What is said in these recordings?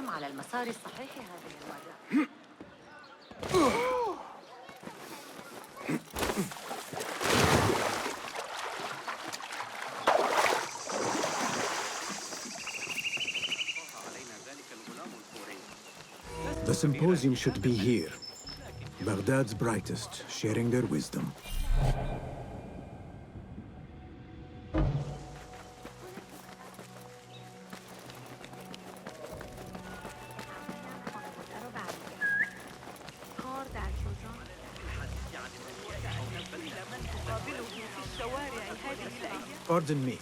على المسار الصحيح هذه المرة. The symposium should be here. Baghdad's brightest, sharing their wisdom. Pardon me.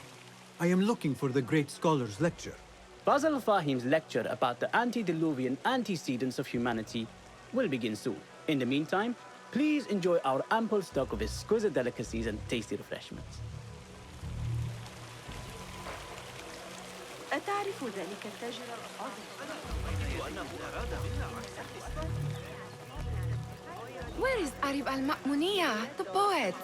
I am looking for the great scholar's lecture. Basil Fahim's lecture about the antediluvian antecedents of humanity will begin soon. In the meantime, please enjoy our ample stock of exquisite delicacies and tasty refreshments. أتعرف ذلك التاجر Where is Arib al-Ma'muniyah, the poet?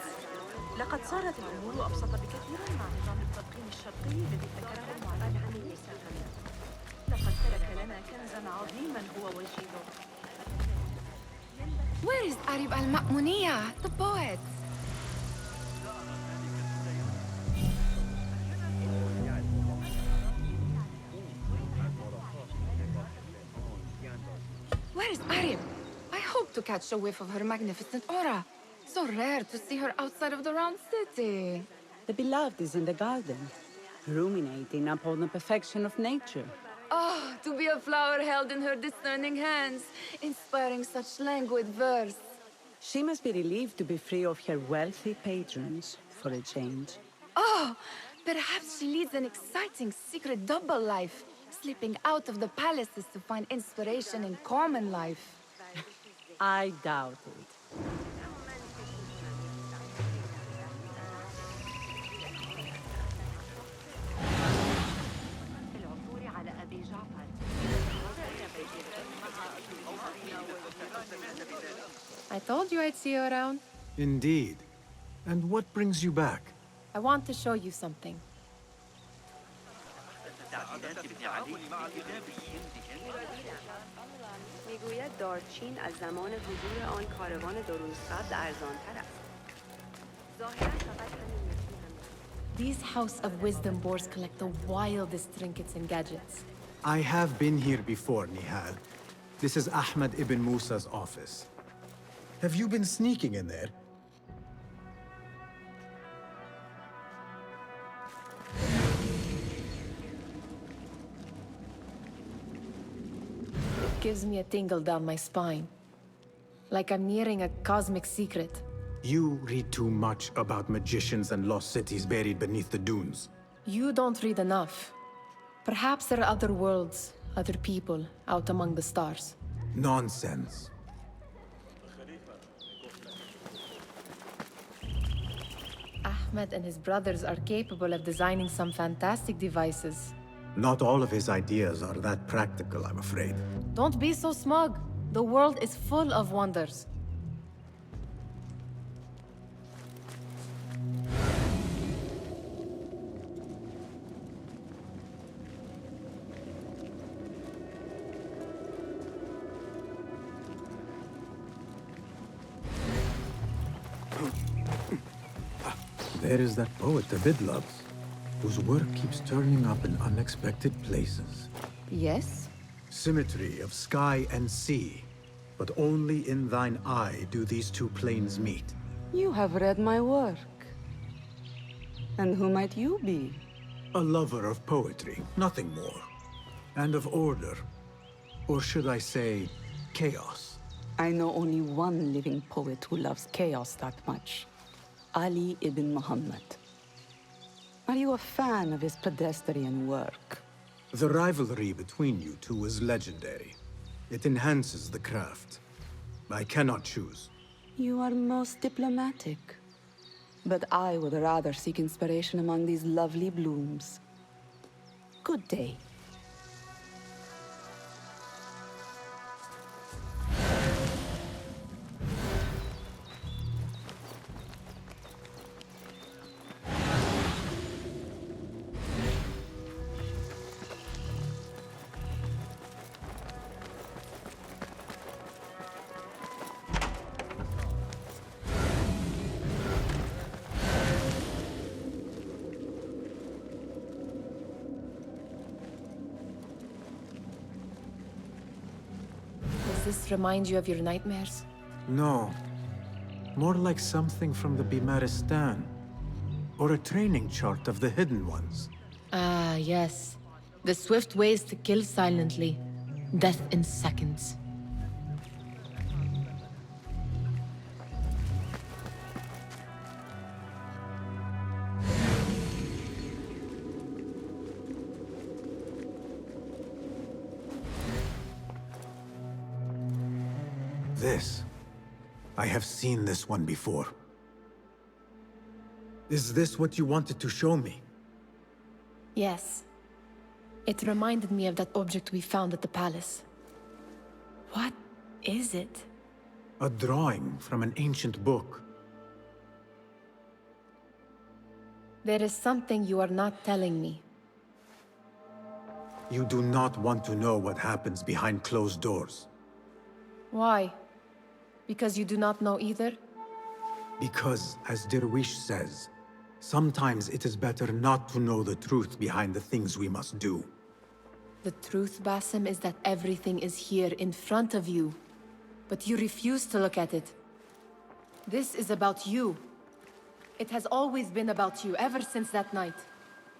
لقد صارت الأمور أبسط بكثير مع نظام التلقين الشرقي الذي ابتكره المعلم عليه سلطان. لقد ترك لنا كنزاً عظيماً هو وجيله. Where is Arib al-Ma'muniyah, the poet? Where is Arib? I hope to catch a whiff of her magnificent aura. So rare to see her outside of the round city. The beloved is in the garden, ruminating upon the perfection of nature. Oh, to be a flower held in her discerning hands, inspiring such languid verse. She must be relieved to be free of her wealthy patrons for a change. Oh, perhaps she leads an exciting secret double life, slipping out of the palaces to find inspiration in common life. I doubt it. I told you I'd see you around. Indeed. And what brings you back? I want to show you something. میگوید دارچین از زمان حضور آن کاروان درون‌قد ارزان‌تر است. ظاهراً فقط همین نکته هم. These House of Wisdom boars collect the wildest trinkets and gadgets. I have been here before, Nihal. This is Ahmed ibn Musa's office. Have you been sneaking in there? It gives me a tingle down my spine. Like I'm nearing a cosmic secret. You read too much about magicians and lost cities buried beneath the dunes. You don't read enough. Perhaps there are other worlds, other people, out among the stars. Nonsense. Ahmed and his brothers are capable of designing some fantastic devices. Not all of his ideas are that practical, I'm afraid. Don't be so smug. The world is full of wonders. There is that poet Abid loves, whose work keeps turning up in unexpected places. Yes? Symmetry of sky and sea, but only in thine eye do these two planes meet. You have read my work. And who might you be? A lover of poetry, nothing more. And of order. Or should I say, chaos. I know only one living poet who loves chaos that much. Ali ibn Muhammad. Are you a fan of his pedestrian work? The rivalry between you two is legendary. It enhances the craft. I cannot choose. You are most diplomatic. But I would rather seek inspiration among these lovely blooms. Good day. Does this remind you of your nightmares? No. More like something from the Bimaristan. Or a training chart of the Hidden Ones. Ah, yes. The swift ways to kill silently. Death in seconds. This. I have seen this one before. Is this what you wanted to show me? Yes. It reminded me of that object we found at the palace. What is it? A drawing from an ancient book. There is something you are not telling me. You do not want to know what happens behind closed doors. Why? Because you do not know either? Because, as Derwish says, sometimes it is better not to know the truth behind the things we must do. The truth, Basim, is that everything is here in front of you. But you refuse to look at it. This is about you. It has always been about you, ever since that night.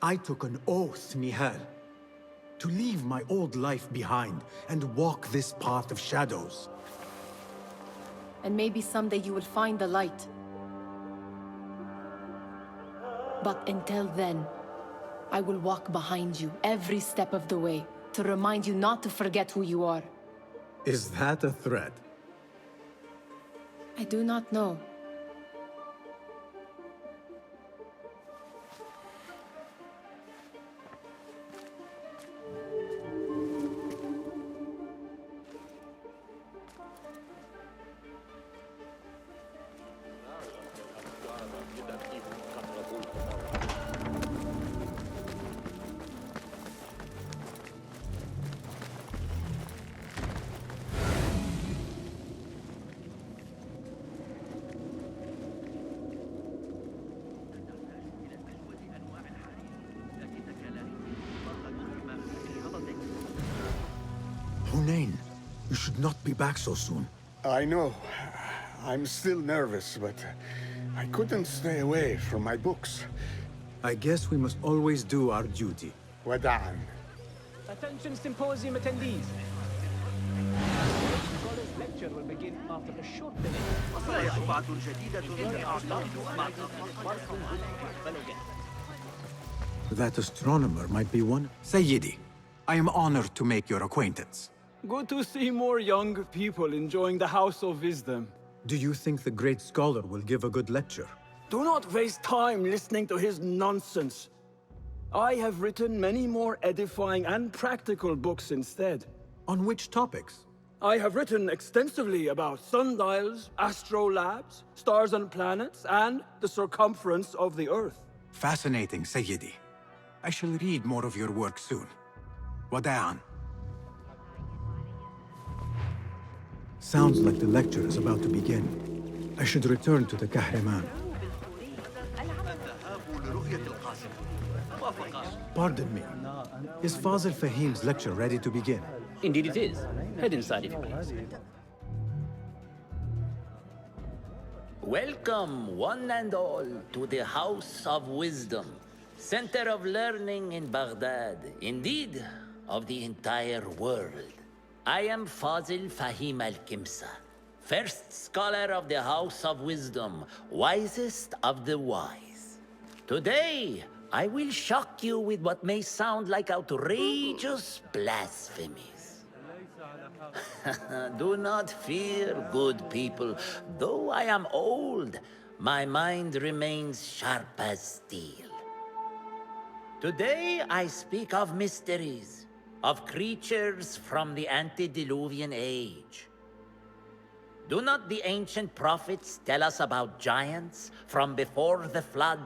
I took an oath, Nihal, to leave my old life behind and walk this path of shadows. And maybe someday you will find the light. But until then, I will walk behind you every step of the way to remind you not to forget who you are. Is that a threat? I do not know. Hunain, you should not be back so soon. I know. I'm still nervous, but I couldn't stay away from my books. I guess we must always do our duty. Wada'an. Attention symposium attendees. The scholar's lecture will begin after a short delay. That astronomer might be one. Sayyidi, I am honored to make your acquaintance. Good to see more young people enjoying the House of Wisdom. Do you think the great scholar will give a good lecture? Do not waste time listening to his nonsense. I have written many more edifying and practical books instead. On which topics? I have written extensively about sundials, astrolabes, stars and planets, and the circumference of the Earth. Fascinating, Sayyidi. I shall read more of your work soon. Wada'an. Sounds like the lecture is about to begin. I should return to the Kahraman. Pardon me. Is Fazil Fahim's lecture ready to begin? Indeed it is. Head inside if you please. Welcome, one and all, to the House of Wisdom, center of learning in Baghdad, indeed, of the entire world. I am Fazil Fahim al-Kimsa, first scholar of the House of Wisdom, wisest of the wise. Today, I will shock you with what may sound like outrageous blasphemies. Do not fear, good people. Though I am old, my mind remains sharp as steel. Today, I speak of mysteries, of creatures from the antediluvian age. Do not the ancient prophets tell us about giants from before the flood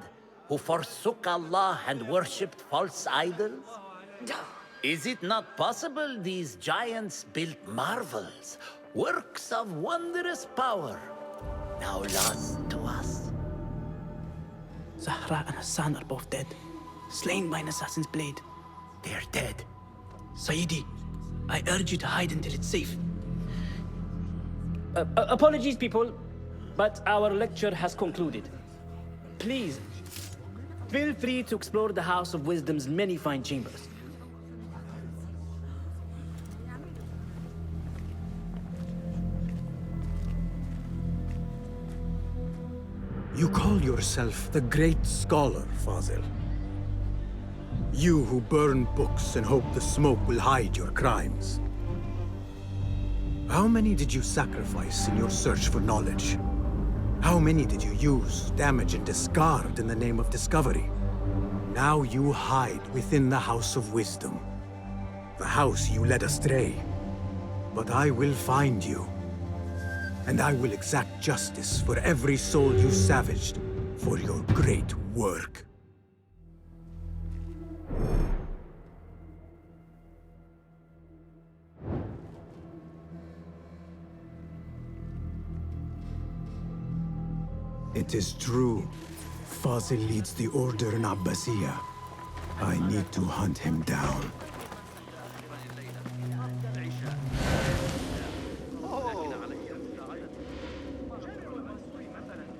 who forsook Allah and worshipped false idols? Is it not possible these giants built marvels, works of wondrous power, now lost to us? Zahra and Hassan are both dead, slain by an assassin's blade. They're dead. Sayyidi, I urge you to hide until it's safe. Apologies, people, but our lecture has concluded. Please, feel free to explore the House of Wisdom's many fine chambers. You call yourself the great scholar, Fazil. You who burn books and hope the smoke will hide your crimes. How many did you sacrifice in your search for knowledge? How many did you use, damage, and discard in the name of discovery? Now you hide within the House of Wisdom. The house you led astray. But I will find you. And I will exact justice for every soul you savaged for your great work. It is true. Fazil leads the order in Abbasiyah. I need to hunt him down.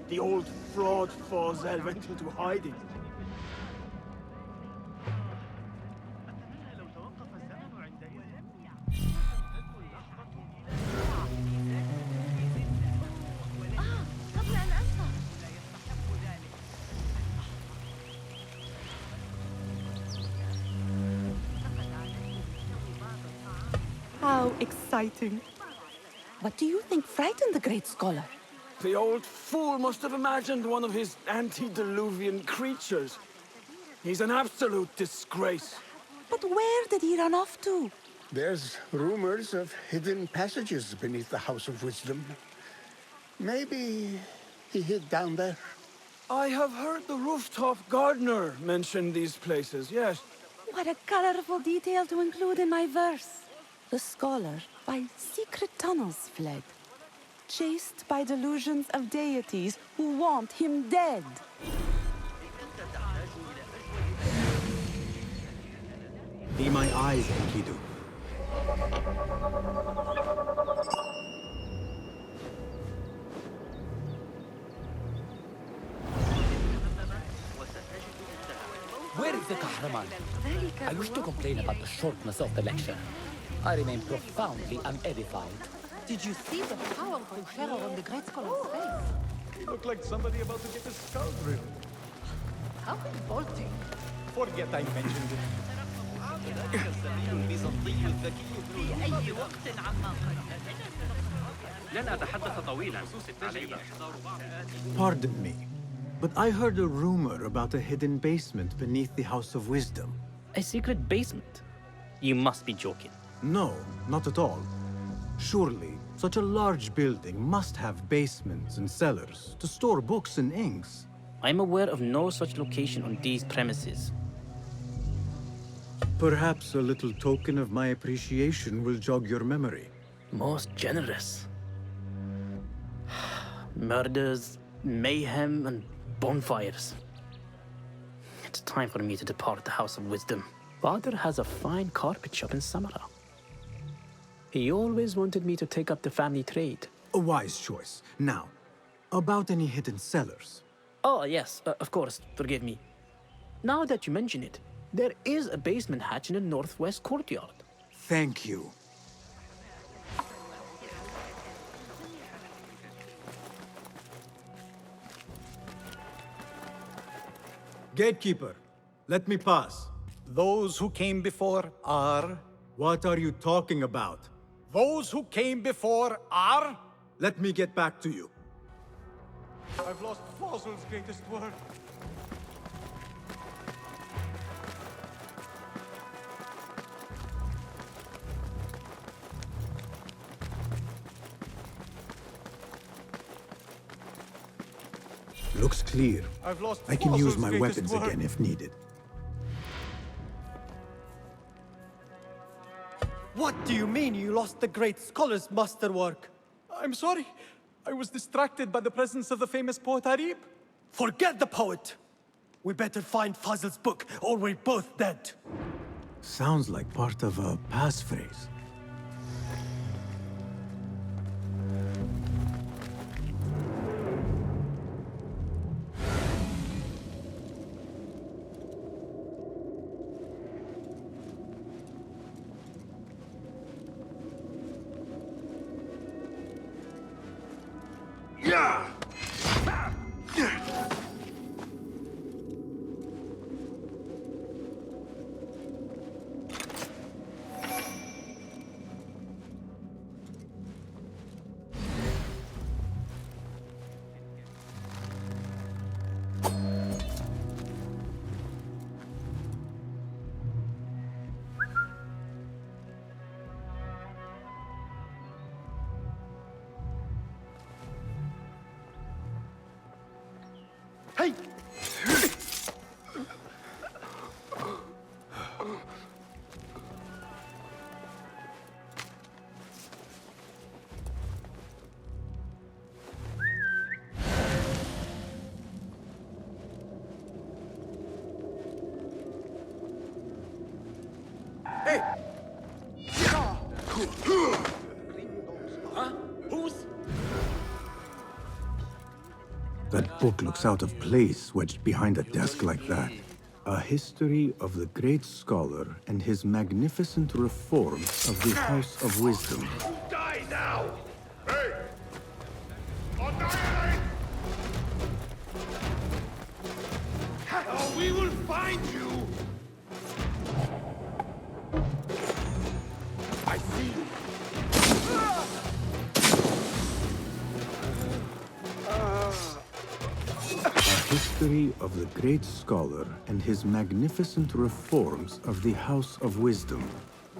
The old fraud Fazil went into hiding. How exciting. What do you think frightened the great scholar? The old fool must have imagined one of his antediluvian creatures. He's an absolute disgrace. But where did he run off to? There's rumors of hidden passages beneath the House of Wisdom. Maybe he hid down there. I have heard the rooftop gardener mention these places, yes. What a colorful detail to include in my verse. The scholar by secret tunnels fled, chased by delusions of deities who want him dead. Be my eyes, Enkidu. Where is the Kahraman? I wish to complain about the shortness of the lecture. I remain profoundly unedified. Did you see the powerful shadow on the great scholar's face? He looked like somebody about to get his skull driven. How revolting. Forget I mentioned it. Pardon me, but I heard a rumor about a hidden basement beneath the House of Wisdom. A secret basement? You must be joking. No, not at all. Surely, such a large building must have basements and cellars to store books and inks. I'm aware of no such location on these premises. Perhaps a little token of my appreciation will jog your memory. Most generous. Murders, mayhem, and bonfires. It's time for me to depart the House of Wisdom. Father has a fine carpet shop in Samara. He always wanted me to take up the family trade. A wise choice. Now, about any hidden cellars. Oh, yes, of course, forgive me. Now that you mention it, there is a basement hatch in the northwest courtyard. Thank you. Gatekeeper, let me pass. Those who came before are... What are you talking about? Those who came before are... Let me get back to you. I've lost Fossil's greatest work. Looks clear. I've lost I can use Fossil's my greatest weapons work. again if needed. What do you mean you lost the great scholar's masterwork? I'm sorry. I was distracted by the presence of the famous poet Arib. Forget the poet! We better find Fazil's book, or we're both dead. Sounds like part of a passphrase. Hey! That book looks out of place wedged behind a desk like that. A history of the great scholar and his magnificent reforms of the House of Wisdom. Die now! Hey! Annihilate! Oh, we will find you! I see you! A history of the great scholar and his magnificent reforms of the House of Wisdom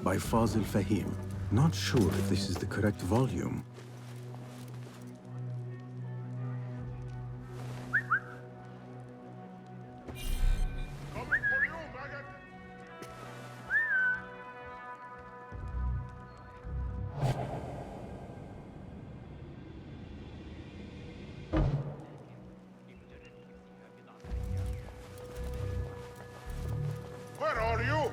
by Fazil Fahim. Not sure if this is the correct volume. Coming for you, maggot! Where are you?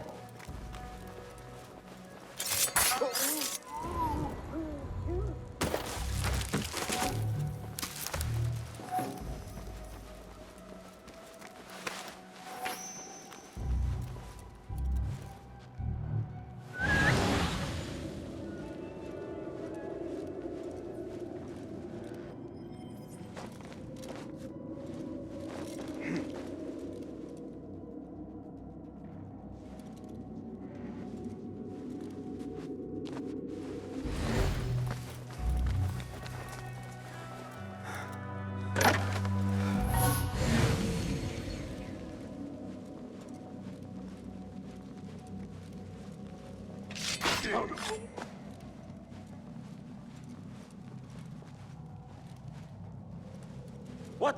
What?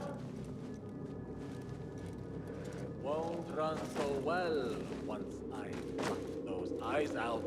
Won't run so well once I pluck those eyes out.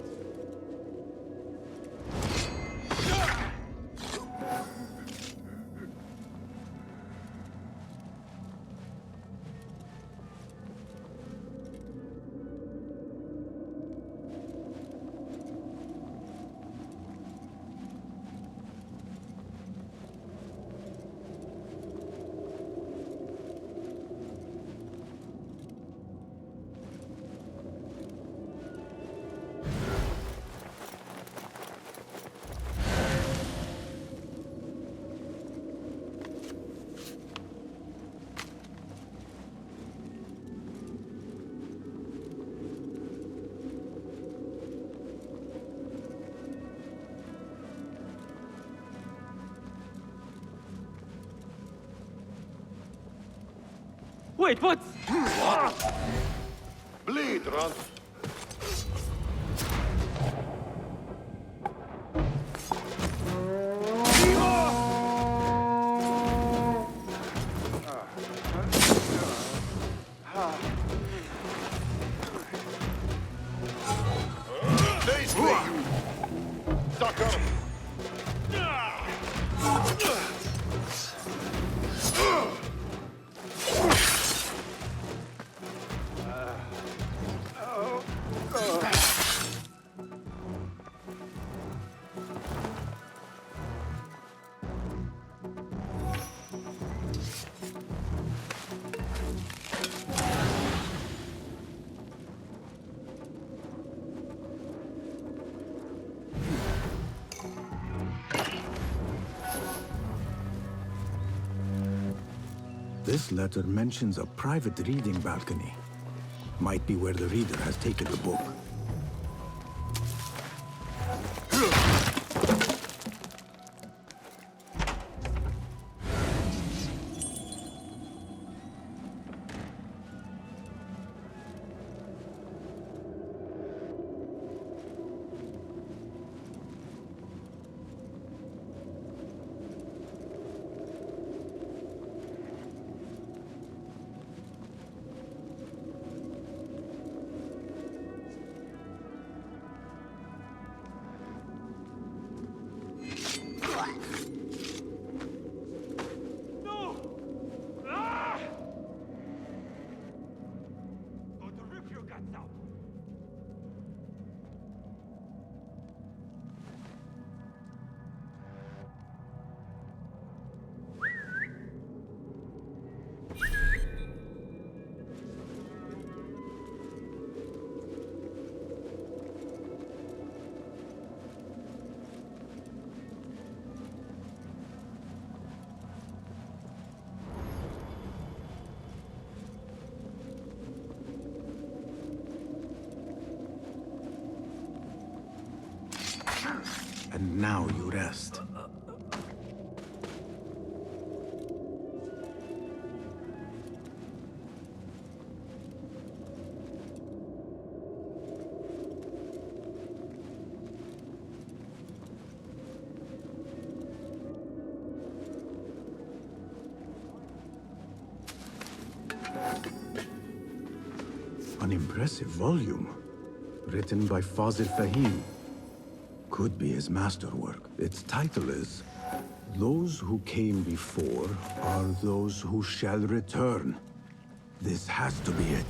Wait, what? Bleed, run. Sucker! This letter mentions a private reading balcony. Might be where the reader has taken the book. And now you rest. An impressive volume, written by Fazil Fahim. Could be his masterwork. Its title is, Those Who Came Before Are Those Who Shall Return. This has to be it.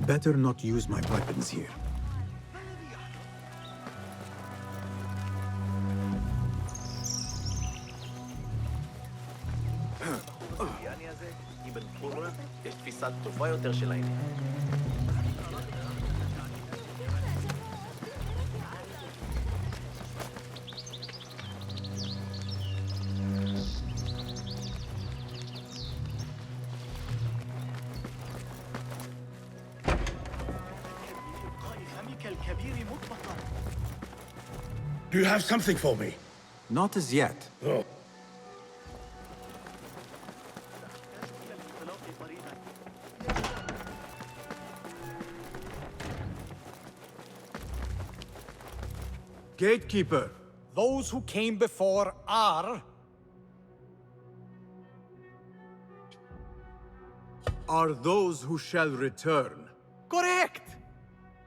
Better not use my weapons here. Do you have something for me? Not as yet. Oh. Gatekeeper, those who came before are those who shall return. correct.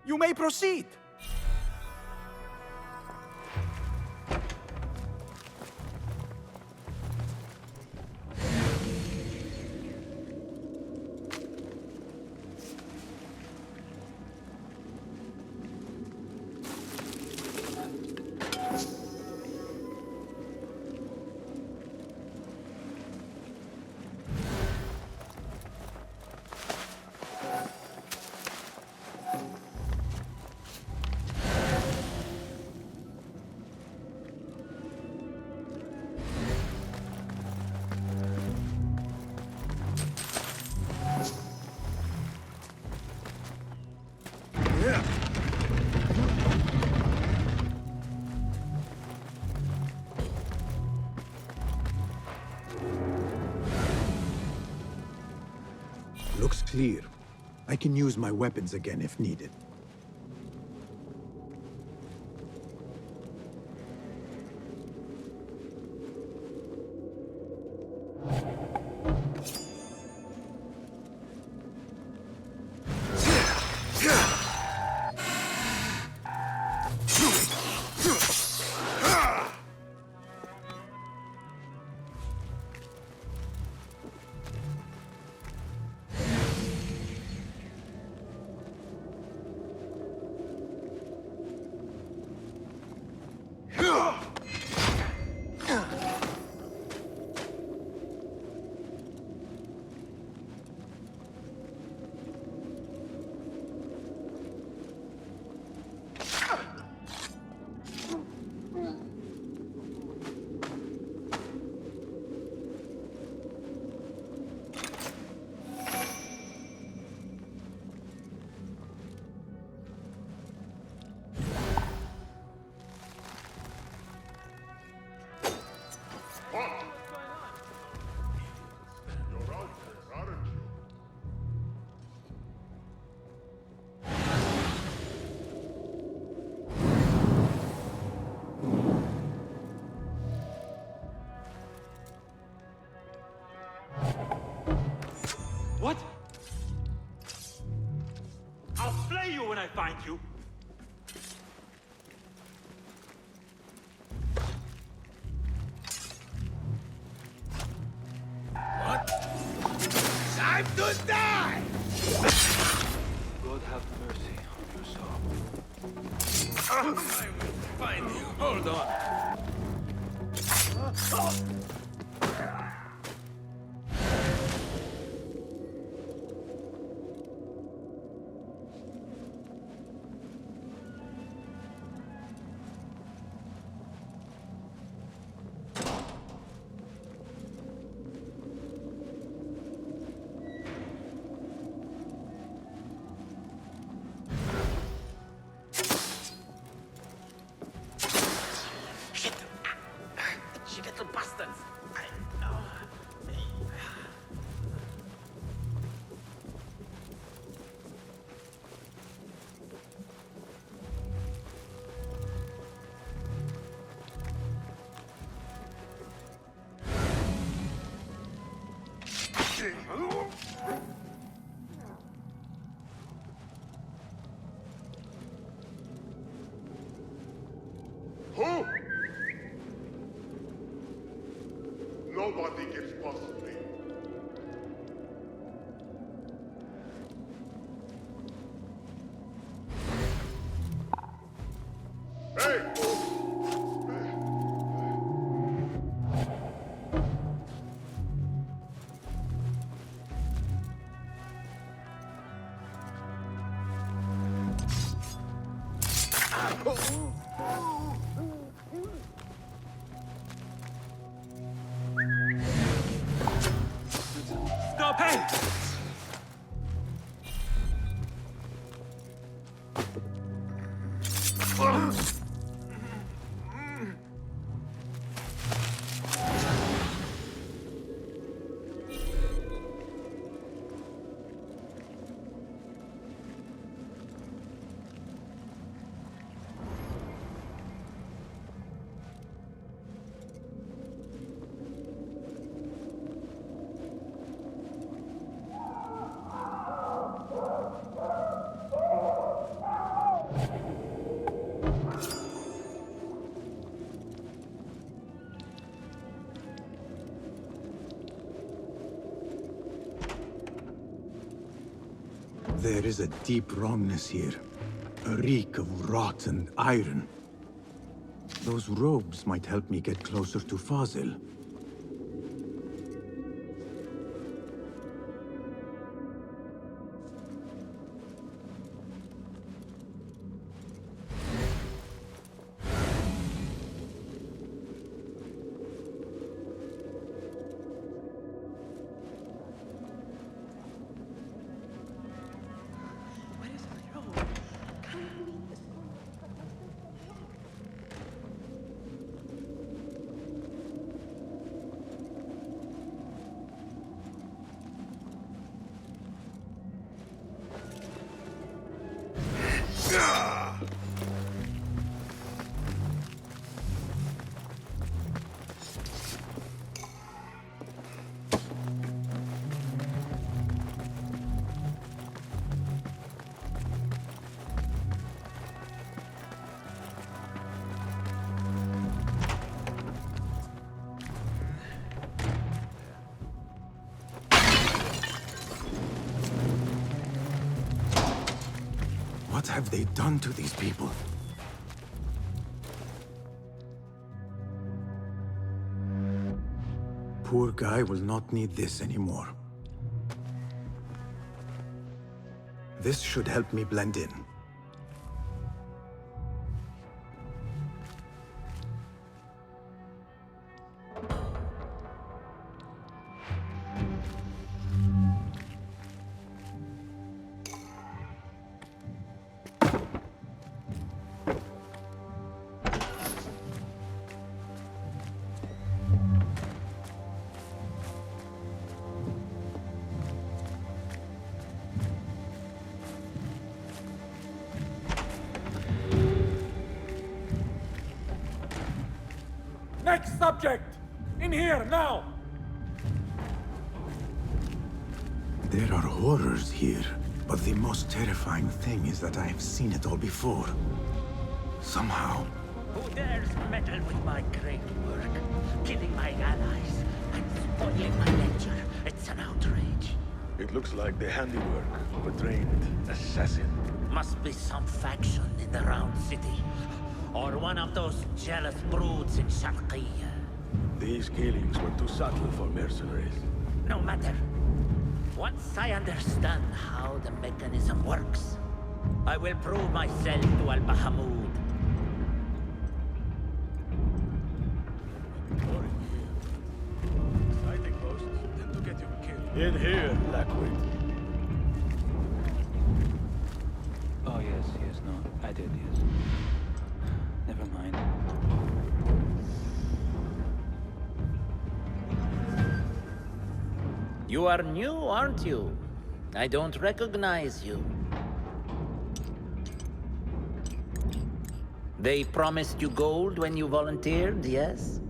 You may proceed. Looks clear. I can use my weapons again if needed. What? I'll slay you when I find you. What? Time to die! God have mercy on your soul. I will find you. Hold on. Who? Nobody gets past me. Hey! Stop! Hey! There is a deep wrongness here. A reek of rotten iron. Those robes might help me get closer to Fazil. What have they done to these people? Poor guy will not need this anymore. This should help me blend in. Next subject! In here, now! There are horrors here, but the most terrifying thing is that I have seen it all before. Somehow. Who dares meddle with my great work? Killing my allies and spoiling my lecture. It's an outrage. It looks like the handiwork of a trained assassin. Must be some faction in the Round City. Or one of those jealous broods in Sharqiyya. These killings were too subtle for mercenaries. No matter. Once I understand how the mechanism works, I will prove myself to Al-Bahamud. Sighting posts tend to get you killed. In here, Lackwit. Oh, yes, no. I did, yes. Never mind. You are new, aren't you? I don't recognize you. They promised you gold when you volunteered, yes?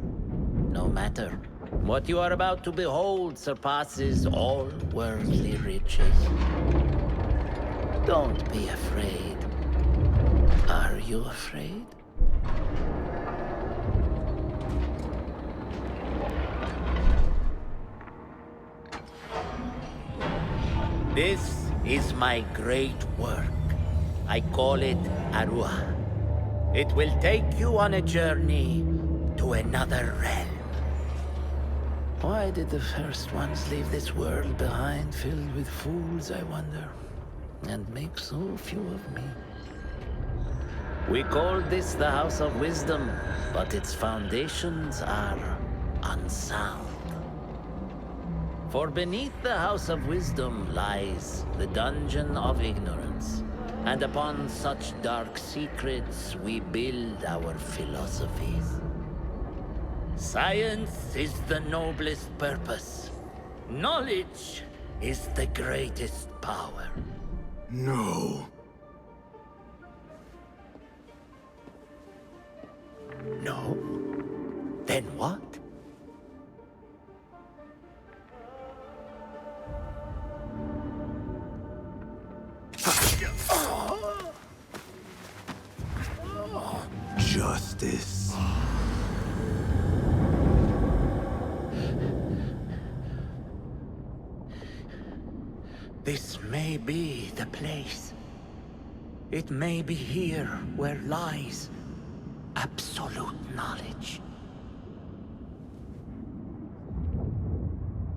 No matter. What you are about to behold surpasses all worldly riches. Don't be afraid. Are you afraid? This is my great work. I call it Arua. It will take you on a journey to another realm. Why did the first ones leave this world behind, filled with fools, I wonder, and make so few of me? We call this the House of Wisdom, but its foundations are unsound. For beneath the House of Wisdom lies the Dungeon of Ignorance, and upon such dark secrets we build our philosophies. Science is the noblest purpose. Knowledge is the greatest power. No. No? Then what? Justice. This may be the place. It may be here where lies absolute knowledge.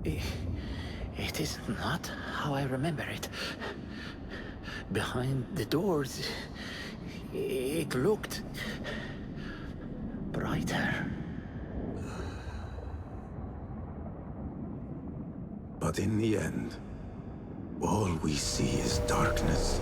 It is not how I remember it. Behind the doors, it looked brighter. But in the end, all we see is darkness.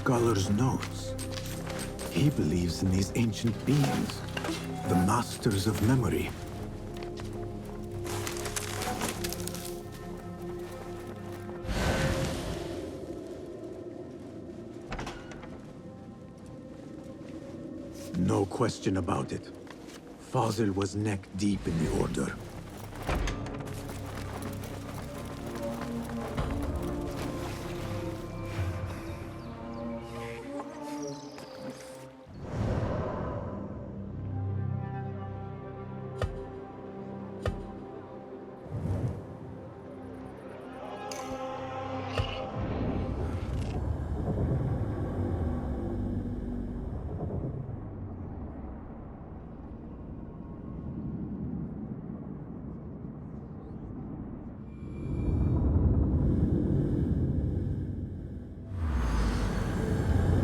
scholar's notes. He believes in these ancient beings, the masters of memory. No question about it. Fazil was neck deep in the Order.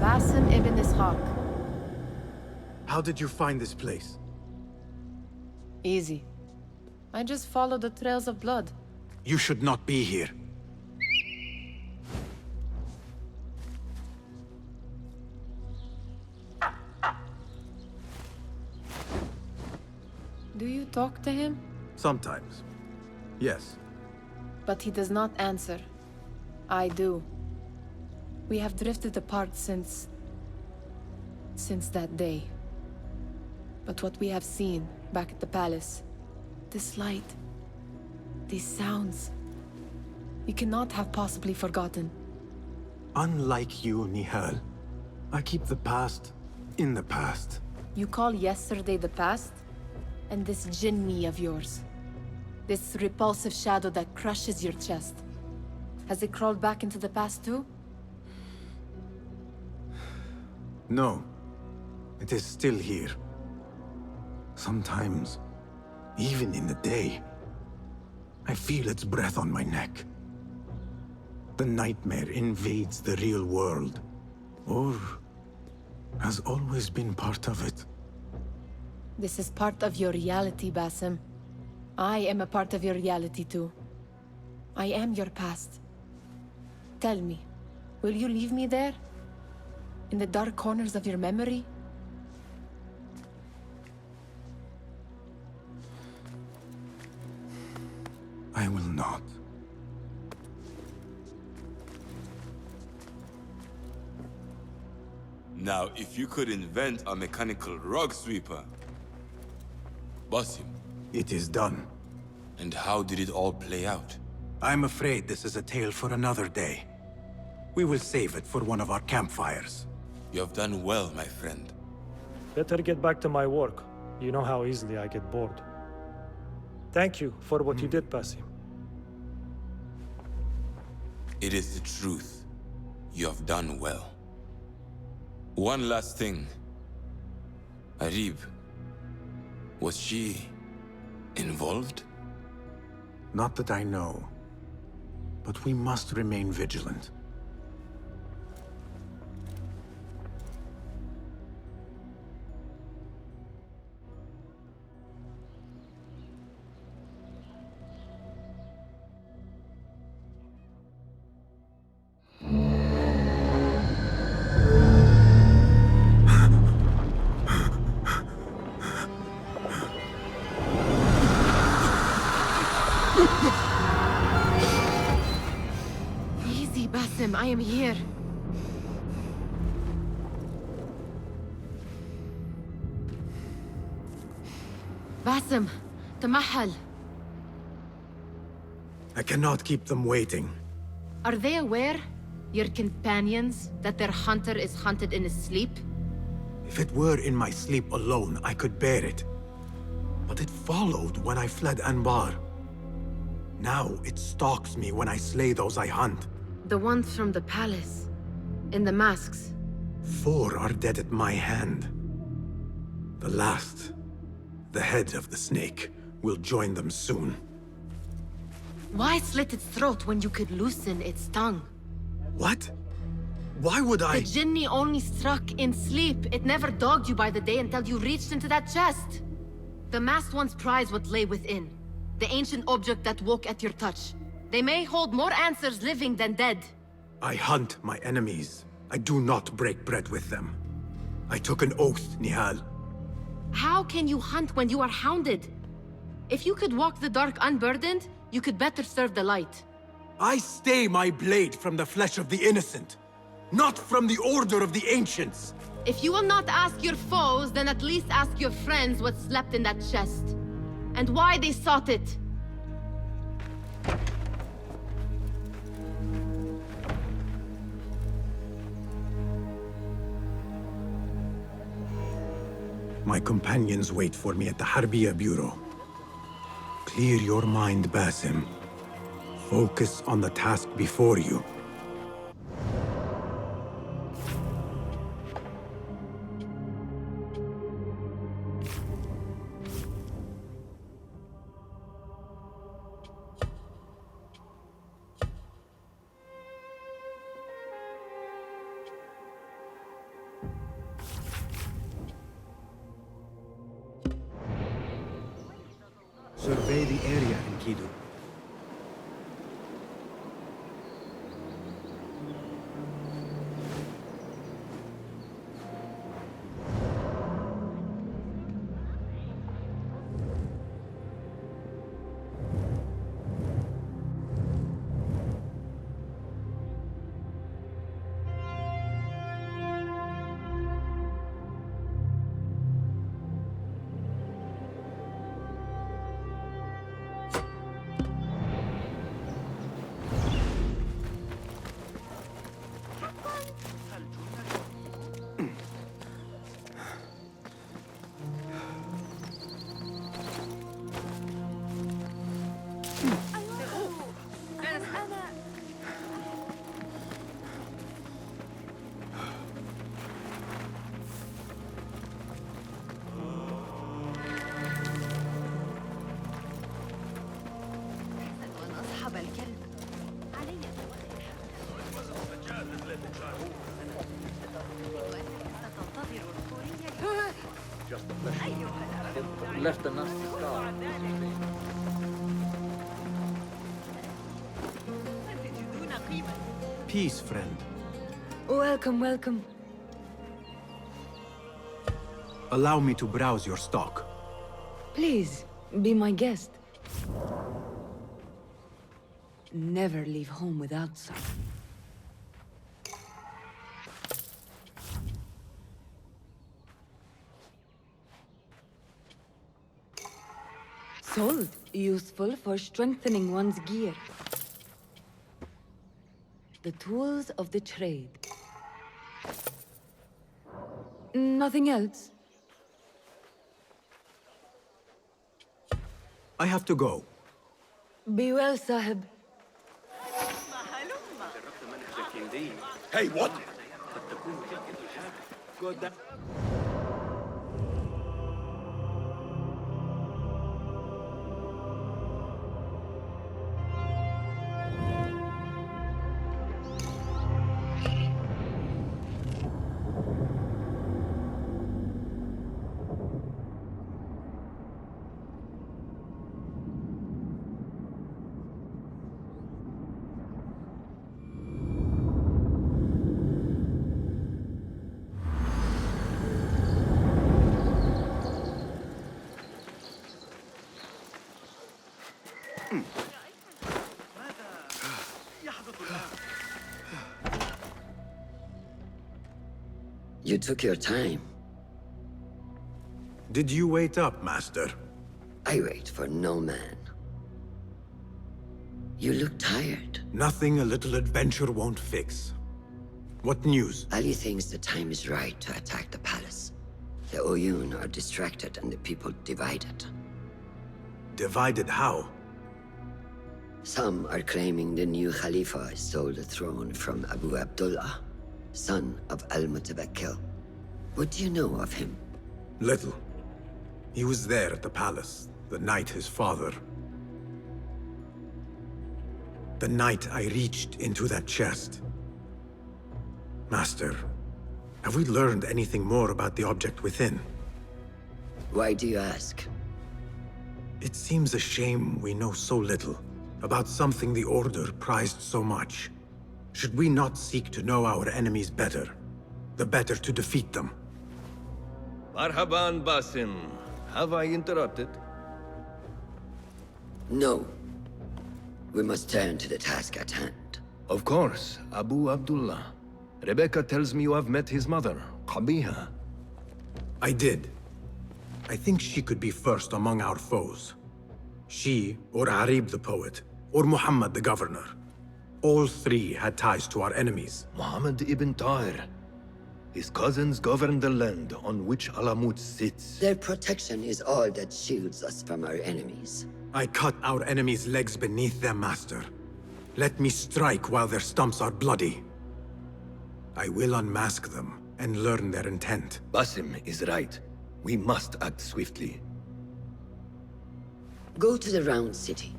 Basim ibn Ishaq. How did you find this place? Easy. I just followed the trails of blood. You should not be here. Do you talk to him? Sometimes. Yes. But he does not answer. I do. We have drifted apart since that day. But what we have seen back at the palace, this light, these sounds, we cannot have possibly forgotten. Unlike you, Nihal, I keep the past in the past. You call yesterday the past? And this jinni of yours, this repulsive shadow that crushes your chest, has it crawled back into the past too? No. It is still here. Sometimes, even in the day, I feel its breath on my neck. The nightmare invades the real world, or has always been part of it. This is part of your reality, Basim. I am a part of your reality too. I am your past. Tell me, will you leave me there? In the dark corners of your memory? I will not. Now, if you could invent a mechanical rug sweeper... Basim. It is done. And how did it all play out? I'm afraid this is a tale for another day. We will save it for one of our campfires. You have done well, my friend. Better get back to my work. You know how easily I get bored. Thank you for what you did, Basim. It is the truth. You have done well. One last thing. Arib, was she involved? Not that I know. But we must remain vigilant. Easy, Basim, I am here. Basim, Tamahal. I cannot keep them waiting. Are they aware, your companions, that their hunter is hunted in his sleep? If it were in my sleep alone, I could bear it. But it followed when I fled Anbar. Now it stalks me when I slay those I hunt. The ones from the palace, in the masks. 4 are dead at my hand. The last, the head of the snake, will join them soon. Why slit its throat when you could loosen its tongue? What? Why would I? The jinni only struck in sleep. It never dogged you by the day until you reached into that chest. The masked ones prize what lay within. The ancient object that woke at your touch. They may hold more answers living than dead. I hunt my enemies, I do not break bread with them. I took an oath, Nihal. How can you hunt when you are hounded? If you could walk the dark unburdened, you could better serve the light. I stay my blade from the flesh of the innocent, not from the order of the ancients. If you will not ask your foes, then at least ask your friends what slept in that chest. And why they sought it. My companions wait for me at the Harbiya Bureau. Clear your mind, Basim. Focus on the task before you. Survey the area, Enkidu. Left a nasty scar. Peace, friend. Welcome, welcome. Allow me to browse your stock. Please, be my guest. Never leave home without some. Sold. Useful for strengthening one's gear. The tools of the trade. Nothing else? I have to go. Be well, Sahib. Hey, what? You took your time. Did you wait up, Master? I wait for no man. You look tired. Nothing a little adventure won't fix. What news? Ali thinks the time is right to attack the palace. The Oyun are distracted and the people divided. Divided how? Some are claiming the new Khalifa stole the throne from Abu Abdullah, son of Al-Mutawakkil. What do you know of him? Little. He was there at the palace, the night his father... The night I reached into that chest. Master, have we learned anything more about the object within? Why do you ask? It seems a shame we know so little about something the Order prized so much. Should we not seek to know our enemies better, the better to defeat them? Marhaban, Basim. Have I interrupted? No. We must turn to the task at hand. Of course, Abu Abdullah. Rebecca tells me you have met his mother, Qabiha. I did. I think she could be first among our foes. She, or Arib the poet, or Muhammad the governor. All three had ties to our enemies. Muhammad ibn Tahir. His cousins govern the land on which Alamut sits. Their protection is all that shields us from our enemies. I cut our enemies' legs beneath them, master. Let me strike while their stumps are bloody. I will unmask them and learn their intent. Basim is right. We must act swiftly. Go to the Round City.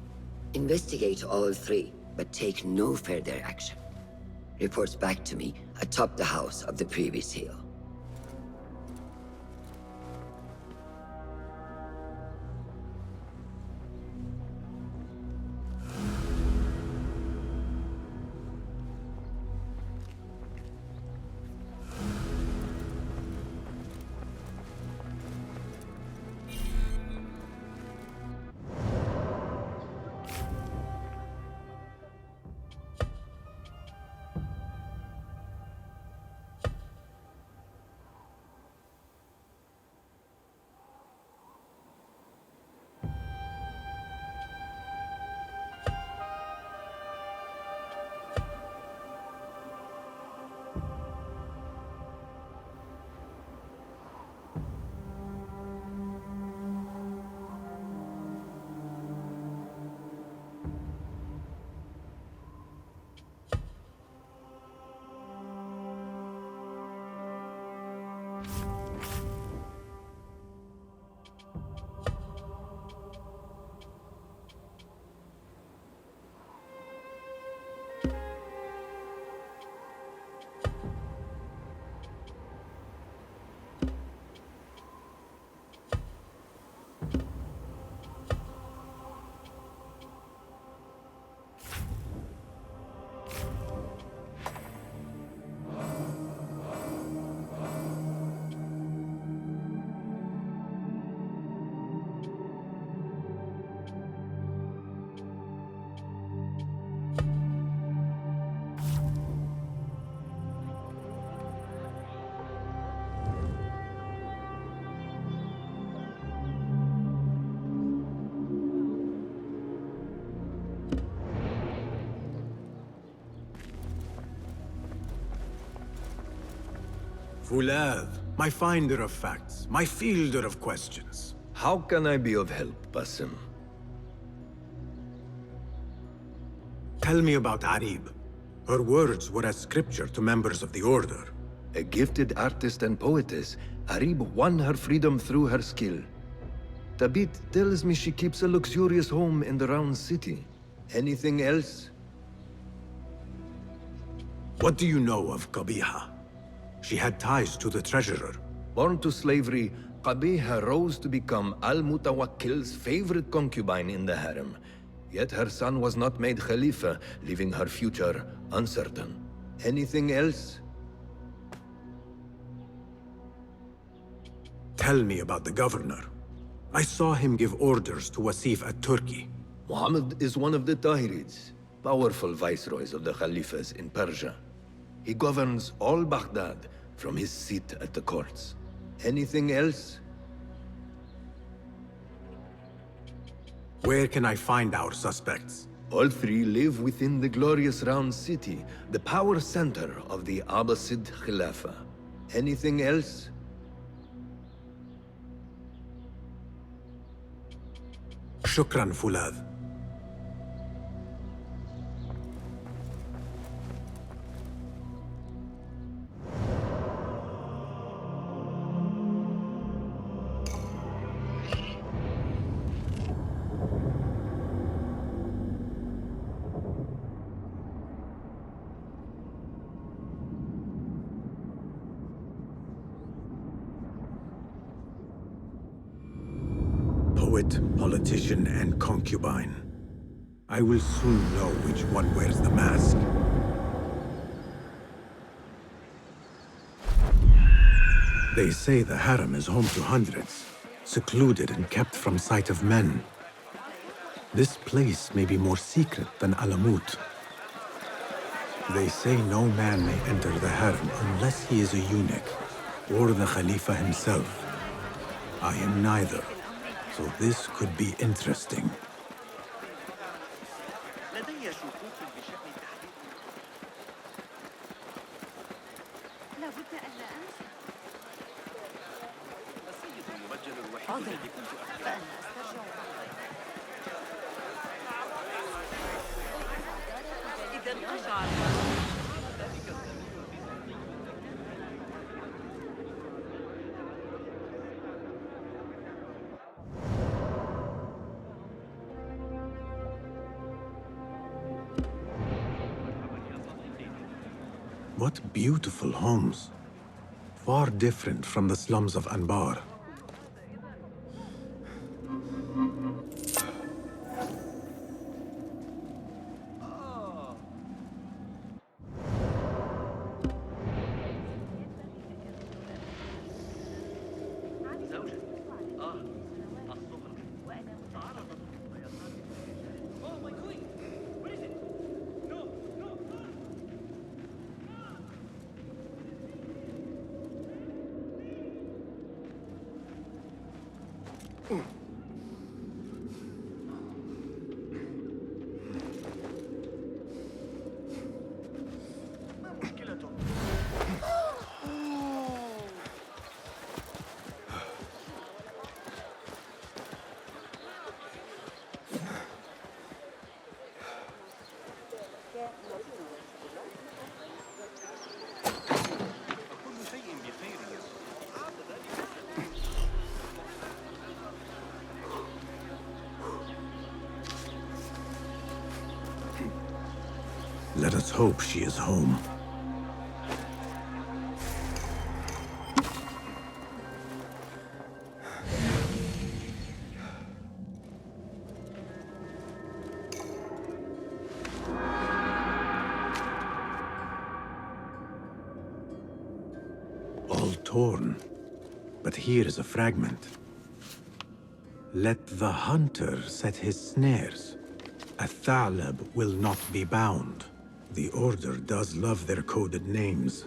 Investigate all three, but take no further action. Reports back to me atop the house of the previous hill. Fulad, my finder of facts, my fielder of questions. How can I be of help, Basim? Tell me about Arib. Her words were as scripture to members of the Order. A gifted artist and poetess, Arib won her freedom through her skill. Tabit tells me she keeps a luxurious home in the Round City. Anything else? What do you know of Qabiha? She had ties to the treasurer. Born to slavery, Qabiha rose to become Al-Mutawakkil's favorite concubine in the harem. Yet her son was not made Khalifa, leaving her future uncertain. Anything else? Tell me about the governor. I saw him give orders to Wasif at Turkey. Muhammad is one of the Tahirids, powerful viceroys of the Khalifas in Persia. He governs all Baghdad from his seat at the courts. Anything else? Where can I find our suspects? All three live within the glorious Round City, the power center of the Abbasid Khilafah. Anything else? Shukran, Fulad. Poet, politician, and concubine. I will soon know which one wears the mask. They say the harem is home to hundreds, secluded and kept from sight of men. This place may be more secret than Alamut. They say no man may enter the harem unless he is a eunuch, or the Khalifa himself. I am neither, so this could be interesting. What beautiful homes. Far different from the slums of Anbar. Let us hope she is home. All torn, but here is a fragment. Let the hunter set his snares. A Thalib will not be bound. The Order does love their coded names.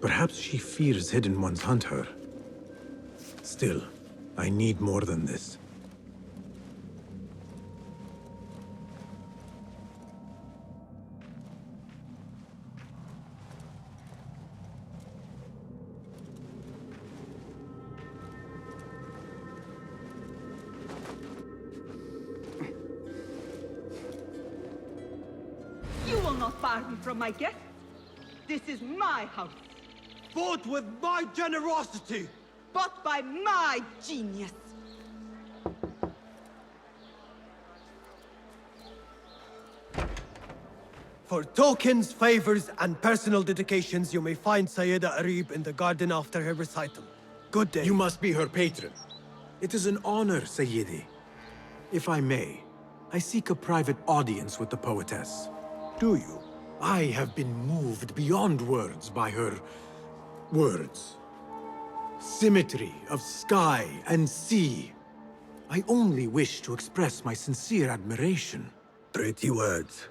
Perhaps she fears Hidden Ones hunt her. Still, I need more than this. You will not bar me from my guests. This is my house. Bought with my generosity. Bought by my genius. For tokens, favors, and personal dedications, you may find Sayyida Arib in the garden after her recital. Good day. You must be her patron. It is an honor, Sayyidi. If I may, I seek a private audience with the poetess. Do you? I have been moved beyond words by her words. Symmetry of sky and sea. I only wish to express my sincere admiration. Pretty words.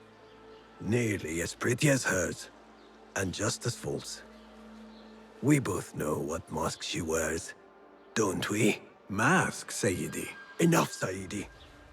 Nearly as pretty as hers, and just as false. We both know what mask she wears, don't we? Mask, Sayyidi? Enough, Sayyidi.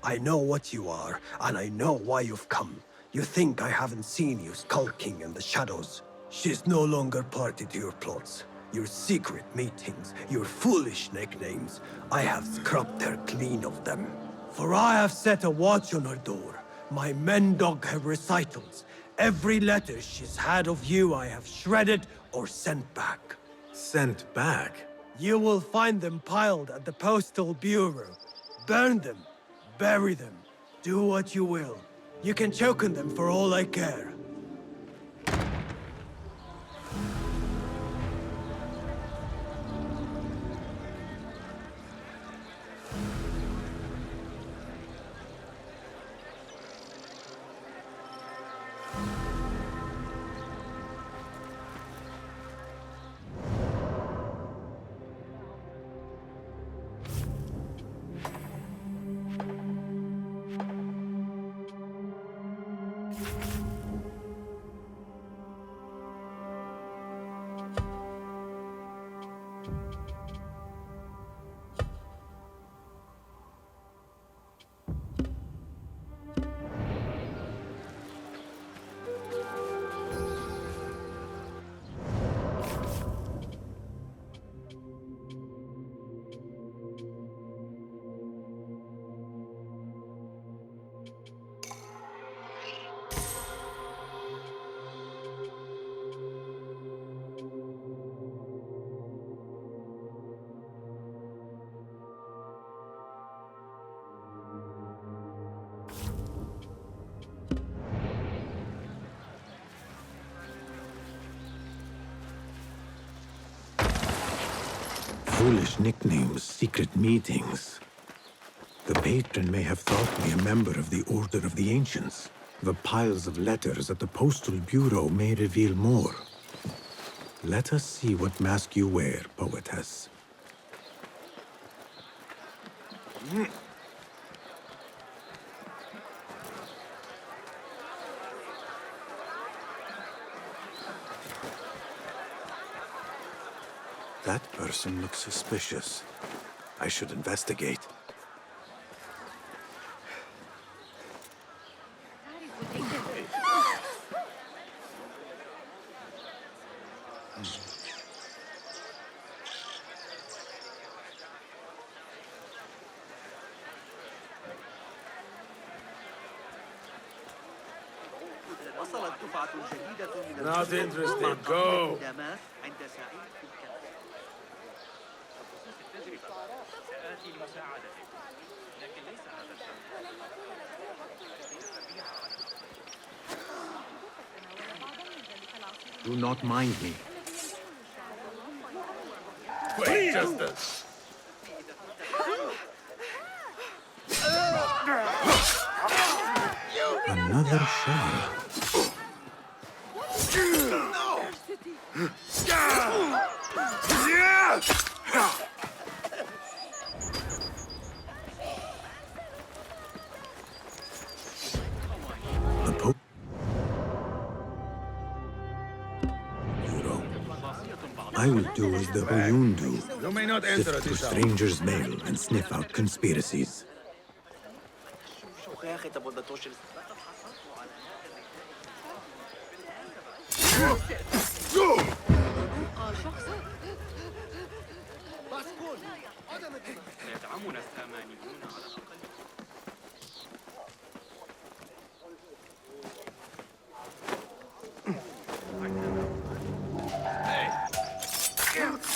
I know what you are, and I know why you've come. You think I haven't seen you skulking in the shadows. She's no longer party to your plots, your secret meetings, your foolish nicknames. I have scrubbed her clean of them. For I have set a watch on her door. My men dog her recitals. Every letter she's had of you I have shredded or sent back. Sent back? You will find them piled at the Postal Bureau. Burn them. Bury them. Do what you will. You can choke on them for all I care. foolish nicknames, secret meetings. The patron may have thought me a member of the Order of the Ancients. The piles of letters at the Postal Bureau may reveal more. Let us see what mask you wear, poetess. That person looks suspicious. I should investigate. Not interested. Go. Do not mind me. Wait, Justice. Another shard. The Pope. I will do as the Huyun do. You may not enter Sift at through this hour. strangers' mail and sniff out conspiracies.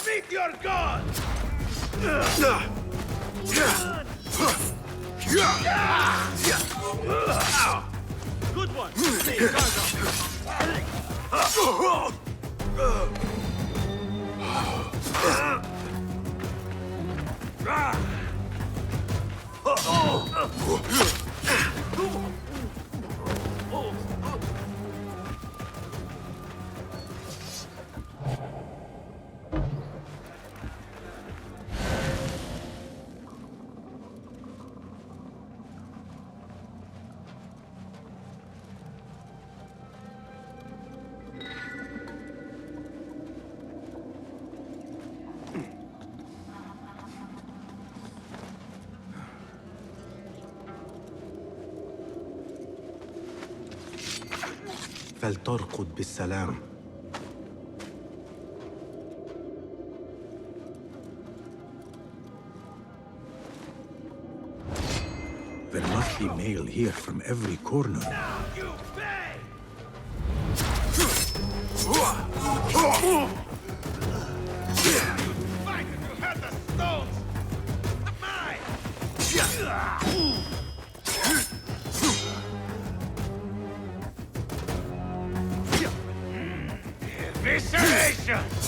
Meet your god! Good one! فلترقد بالسلام. There must be mail here from every corner.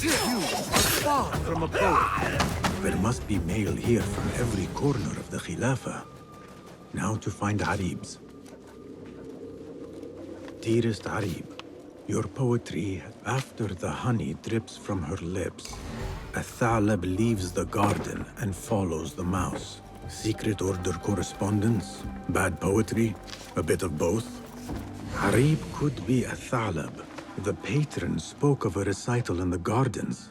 You are far from a poet. There must be mail here from every corner of the Khilafah. Now to find Arib's. Dearest Arib, your poetry, after the honey drips from her lips, a thalab leaves the garden and follows the mouse. Secret order correspondence? Bad poetry? A bit of both? Arib could be a thalab. The patron spoke of a recital in the gardens.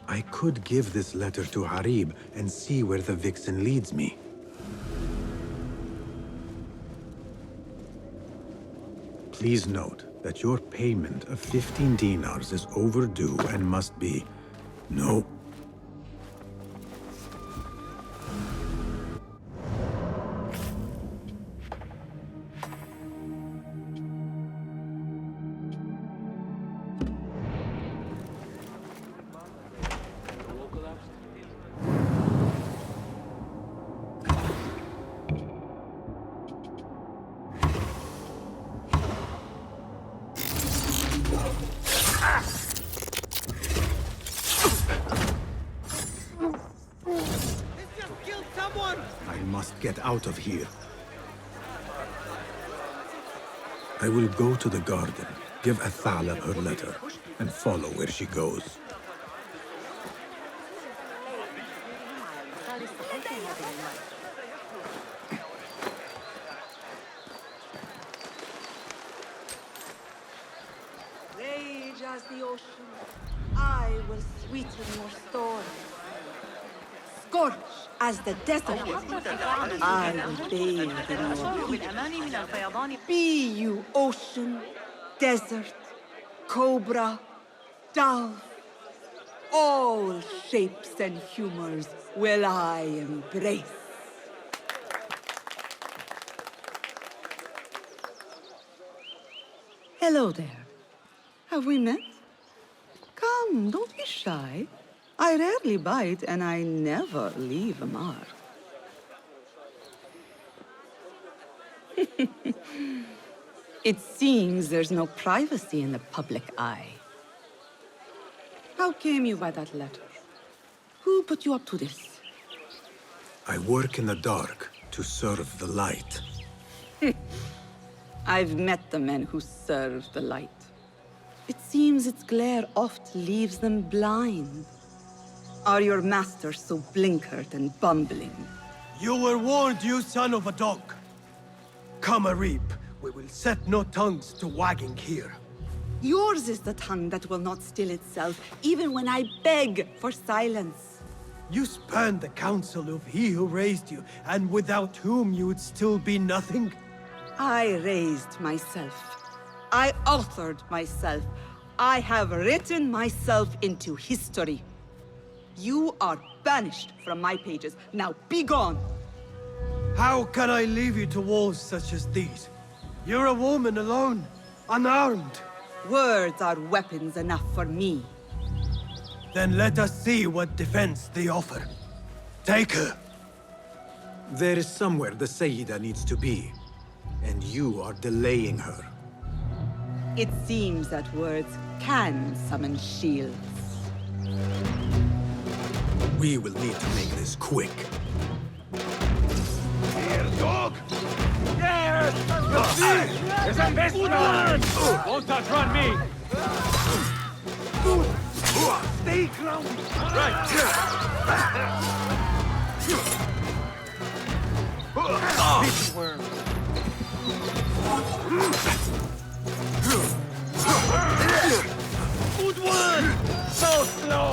I could give this letter to Harib and see where the vixen leads me. Please note that your payment of 15 dinars is overdue and must be... No. get out of here. I will go to the garden, give Athala her letter, and follow where she goes. Rage as the ocean, I will sweeten your storm. Scorch as the desert, I will bathe in your heat. Be you ocean, desert, cobra, dove, all shapes and humors will I embrace. Hello there. Have we met? Come, don't be shy. I rarely bite and I never leave a mark. It seems there's no privacy in the public eye. How came you by that letter? Who put you up to this? I work in the dark to serve the light. I've met the men who serve the light. It seems its glare oft leaves them blind. Are your masters so blinkered and bumbling? You were warned, you son of a dog. Come, Arib. We will set no tongues to wagging here. Yours is the tongue that will not still itself, even when I beg for silence. You spurned the counsel of he who raised you, and without whom you would still be nothing. I raised myself. I authored myself. I have written myself into history. You are banished from my pages. Now be gone! How can I leave you to wolves such as these? You're a woman alone, unarmed. Words are weapons enough for me. Then let us see what defense they offer. Take her. There is somewhere the Sayyida needs to be, and you are delaying her. It seems that words can summon shields. We will need to make this quick. Here, dog! Yes! It's a best man! Won't outrun me! Stay grounded! Right! Pity worm! Good one! So slow!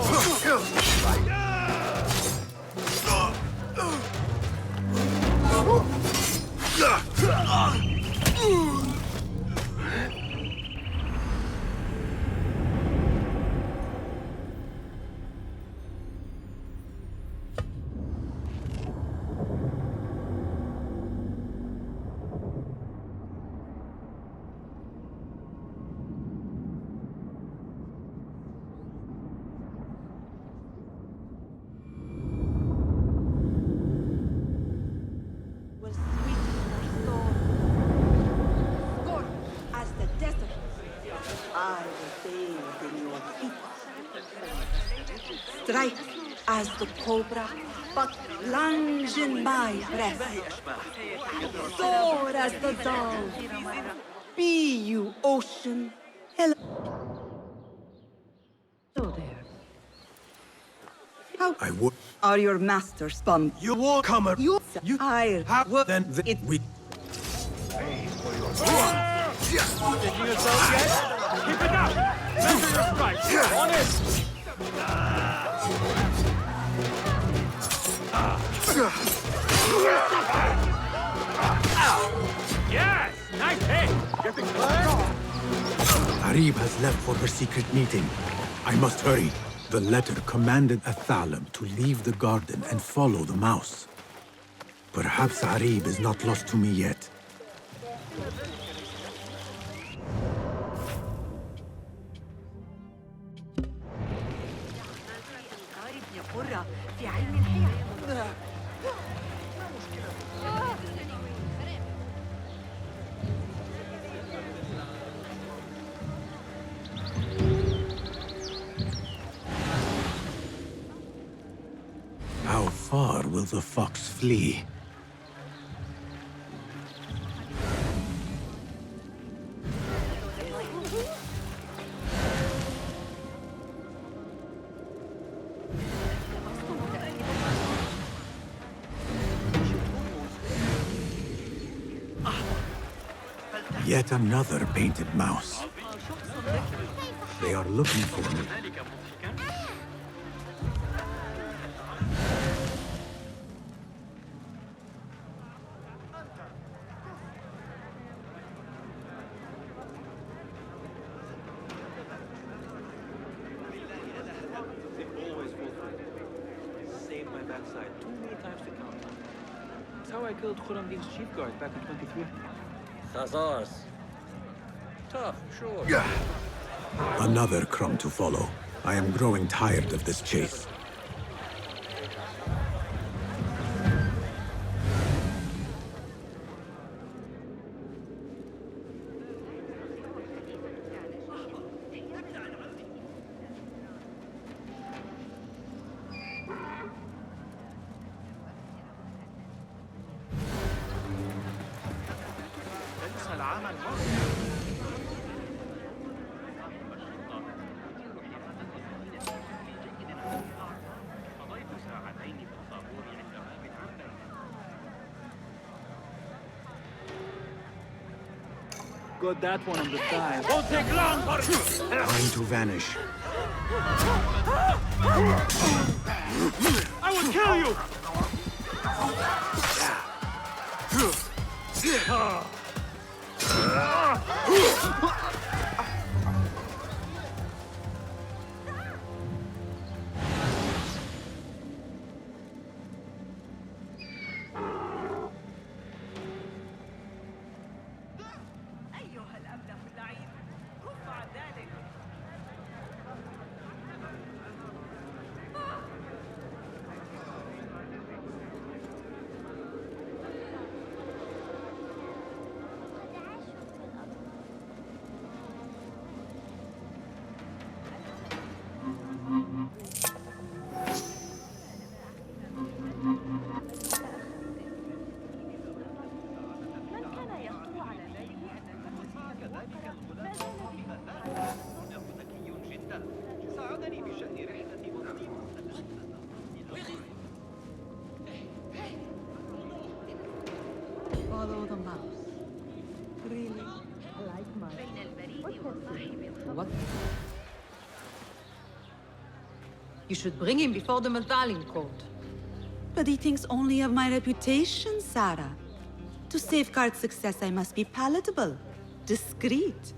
Strike as the cobra, but plunge in my breast. Soar as the dove. Be you ocean. Hello there. How are your masters bummed? You won't come. You I have then we. Taking yourself yet? Keep it up! Measure your strikes! Honest! Yes! Nice hit! Getting close! Arib has left for her secret meeting. I must hurry. The letter commanded Athalam to leave the garden and follow the mouse. Perhaps Arib is not lost to me yet. How far will the fox flee? Yet another painted mouse. They are looking for me. Saved my backside too many times to count. That's how I killed Khurramdin's chief guard back in 23. Khazars. Tough, sure. Another crumb to follow. I am growing tired of this chase. Got that one on the side. Won't take long for Time to vanish. I will kill you! Follow the mouse. Really? Like mouse. What? You should bring him before the Medallion Court. But he thinks only of my reputation, Sarah. To safeguard success, I must be palatable, discreet.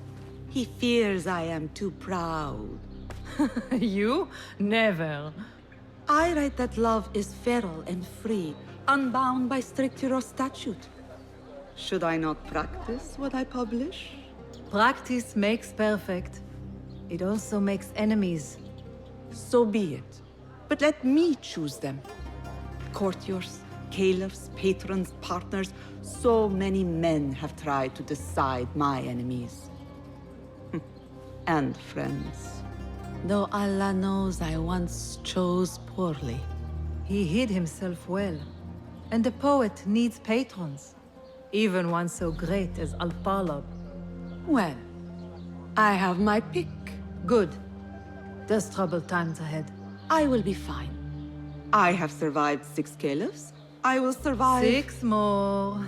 He fears I am too proud. You? Never. I write that love is feral and free, unbound by stricture or statute. Should I not practice what I publish? Practice makes perfect. It also makes enemies. So be it. But let me choose them. Courtiers, caliphs, patrons, partners. So many men have tried to decide my enemies. And friends. Though Allah knows I once chose poorly. He hid himself well. And the poet needs patrons. Even one so great as Al-Palab. Well, I have my pick. Good. There's troubled times ahead. I will be fine. I have survived 6 caliphs. I will survive 6 more.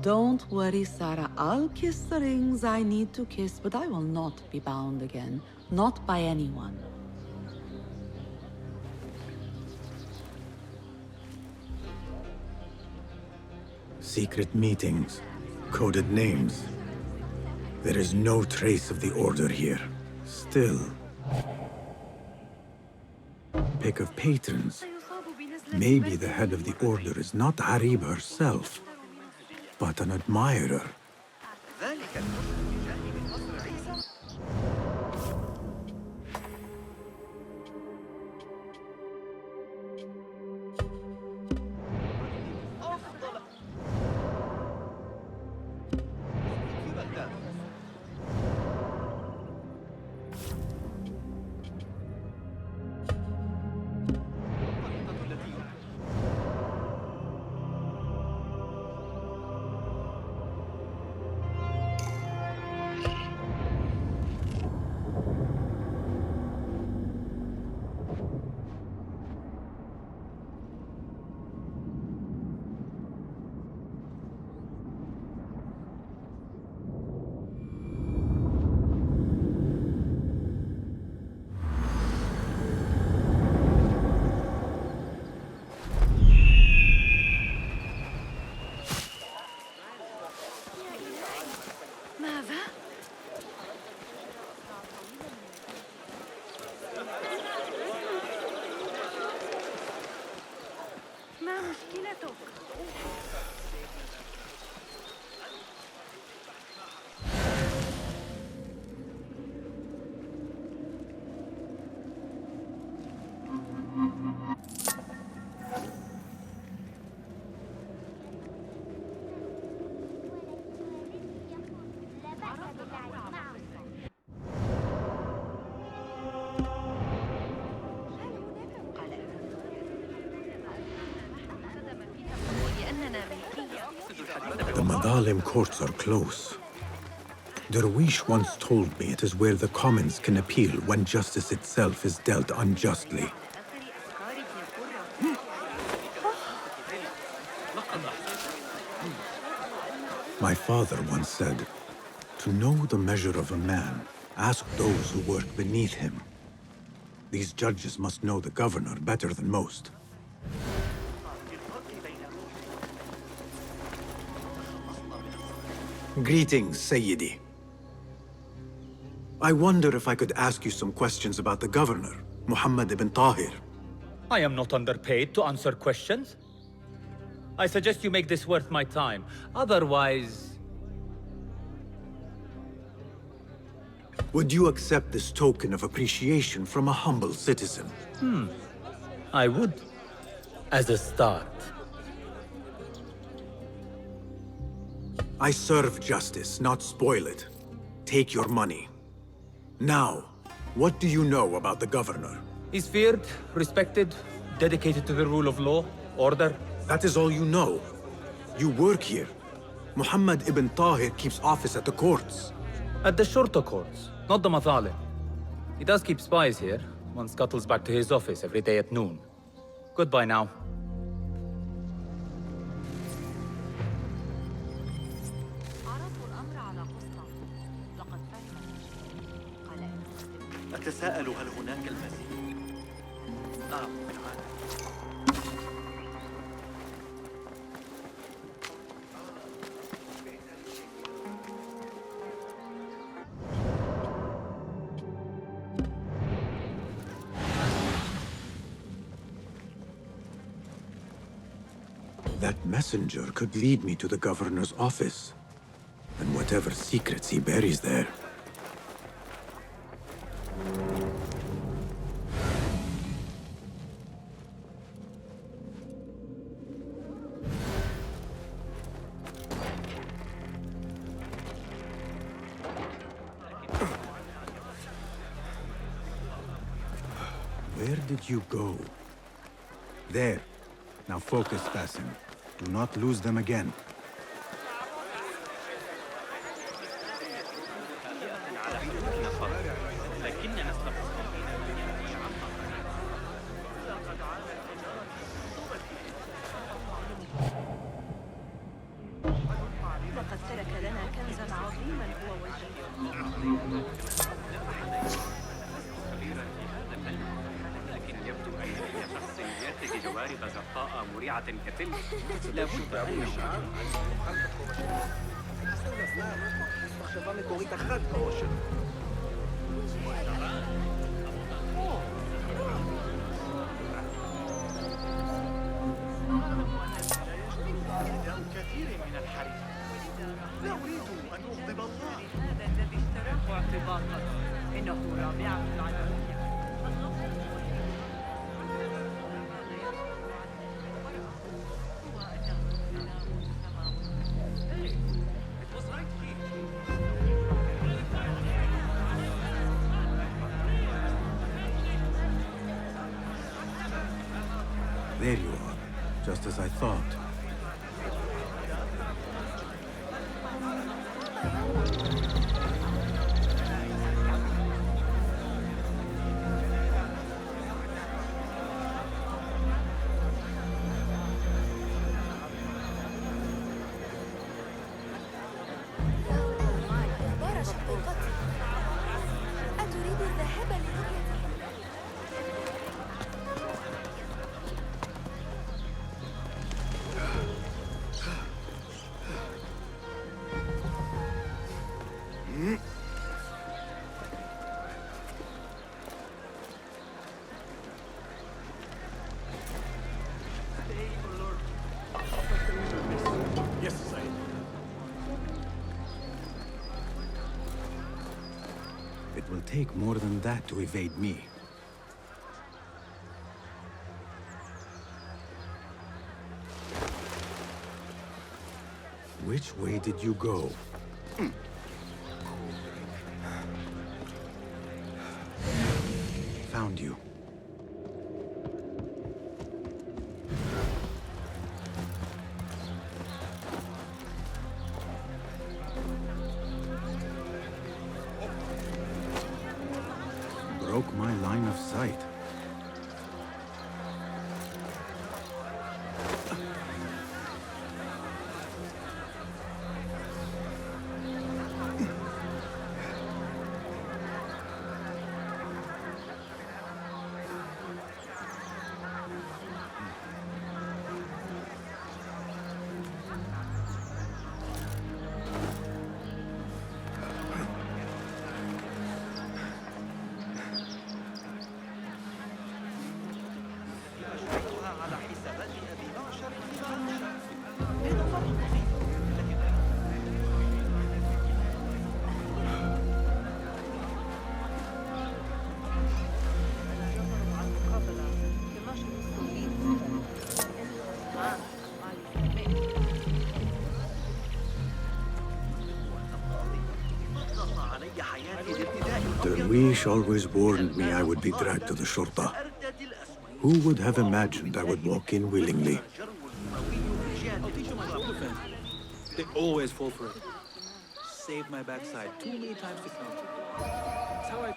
Don't worry, Sarah. I'll kiss the rings I need to kiss, but I will not be bound again. Not by anyone. Secret meetings, coded names. There is no trace of the Order here. Still. Pick of patrons. Maybe the head of the Order is not Arib herself, but an admirer. ماذا؟ ما مشكلتك؟ The Madhalim courts are close. Derwish once told me it is where the commons can appeal when justice itself is dealt unjustly. My father once said, "To know the measure of a man, ask those who work beneath him." These judges must know the governor better than most. Greetings, Sayyidi. I wonder if I could ask you some questions about the governor, Muhammad ibn Tahir. I am not underpaid to answer questions. I suggest you make this worth my time. Otherwise... Would you accept this token of appreciation from a humble citizen? I would. As a start. I serve justice, not spoil it. Take your money. Now, what do you know about the governor? He's feared, respected, dedicated to the rule of law, order. That is all you know. You work here. Muhammad ibn Tahir keeps office at the courts. At the shorter courts, not the Mathalim. He does keep spies here. One scuttles back to his office every day at noon. Goodbye now. أتساءل هل هناك المزيد؟ بالعادة. That messenger could lead me to the governor's office, and whatever secrets he buries there. Where did you go? There. Now focus, Basim. Do not lose them again. لقد ترك لنا كنزا عظيما هو وجهه. لكن يبدو أن هي شخصيات جوارب زرقاء مريعة كتلك. لا بد أن نشعر. كثير من الحريق. لا أريد أن أغضب الله. هذا الذي اشتراه اعتباطا. إنه رابعة العدوية. There you are, just as I thought. أتريد الذهاب لرؤيته؟ will take more than that to evade me. Which way did you go? Found you. Broke my line of sight. Darwish always warned me I would be dragged to the Shurta. Who would have imagined I would walk in willingly? They always fall for it. Saved my backside too many times to count. That's how I...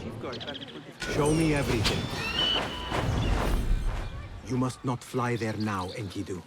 Chief Guard back in 23. Show me everything. You must not fly there now, Enkidu.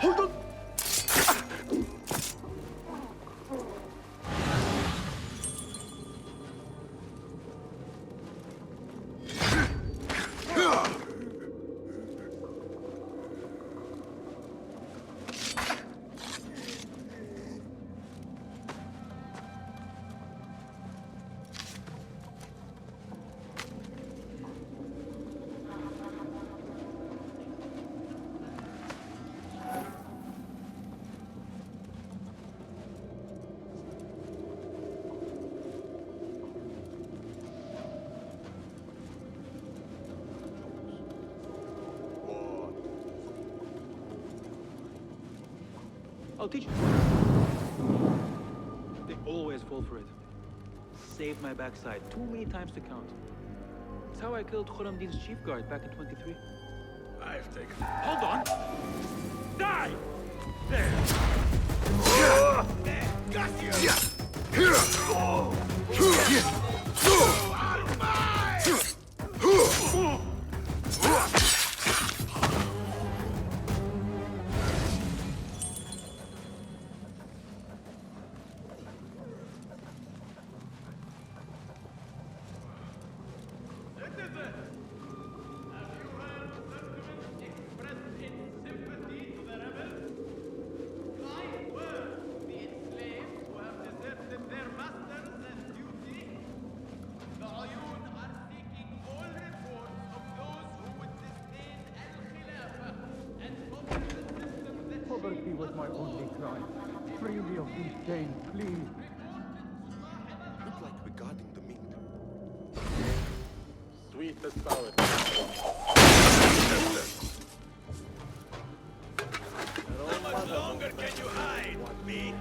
Hold on! I'll teach you. They always fall for it. Saved my backside too many times to count. That's how I killed Khurramdin's chief guard back in 23. I've taken... Hold on! Die! There! Got you! Poverty was my only crime. Free me of these chains, please. Look like we're guarding the meat. Sweet as salad. How much longer can you hide, me?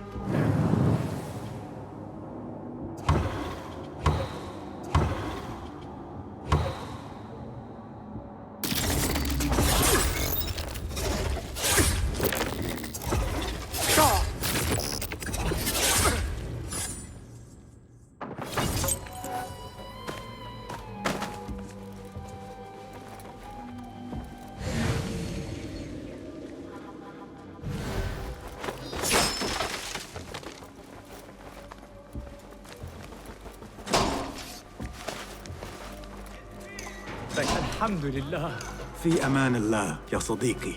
الحمد لله. في أمان الله يا صديقي.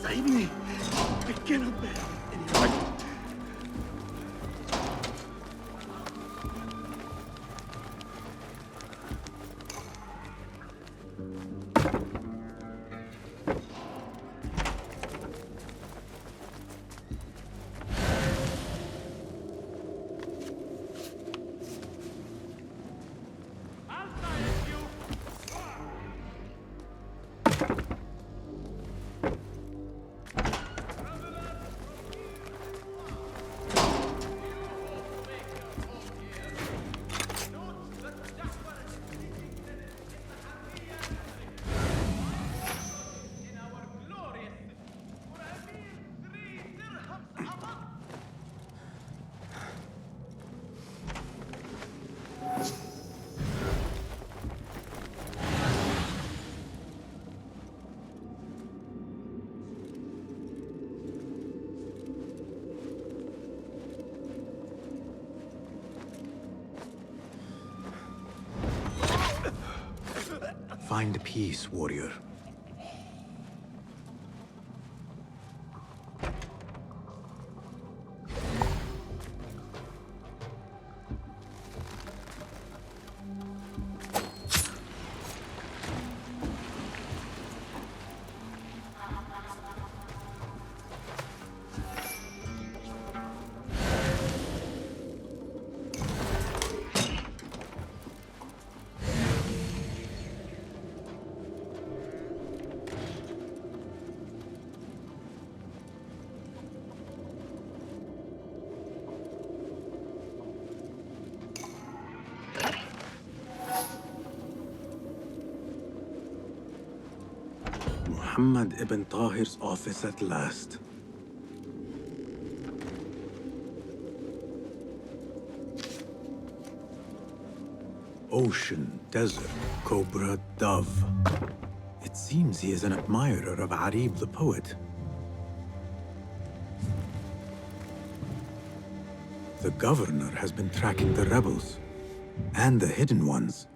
ساعدني. I cannot bear it anymore. Find peace, warrior. Muhammad ibn Tahir's office at last. Ocean, desert, cobra, dove. It seems he is an admirer of Arib the poet. The governor has been tracking the rebels, and the hidden ones.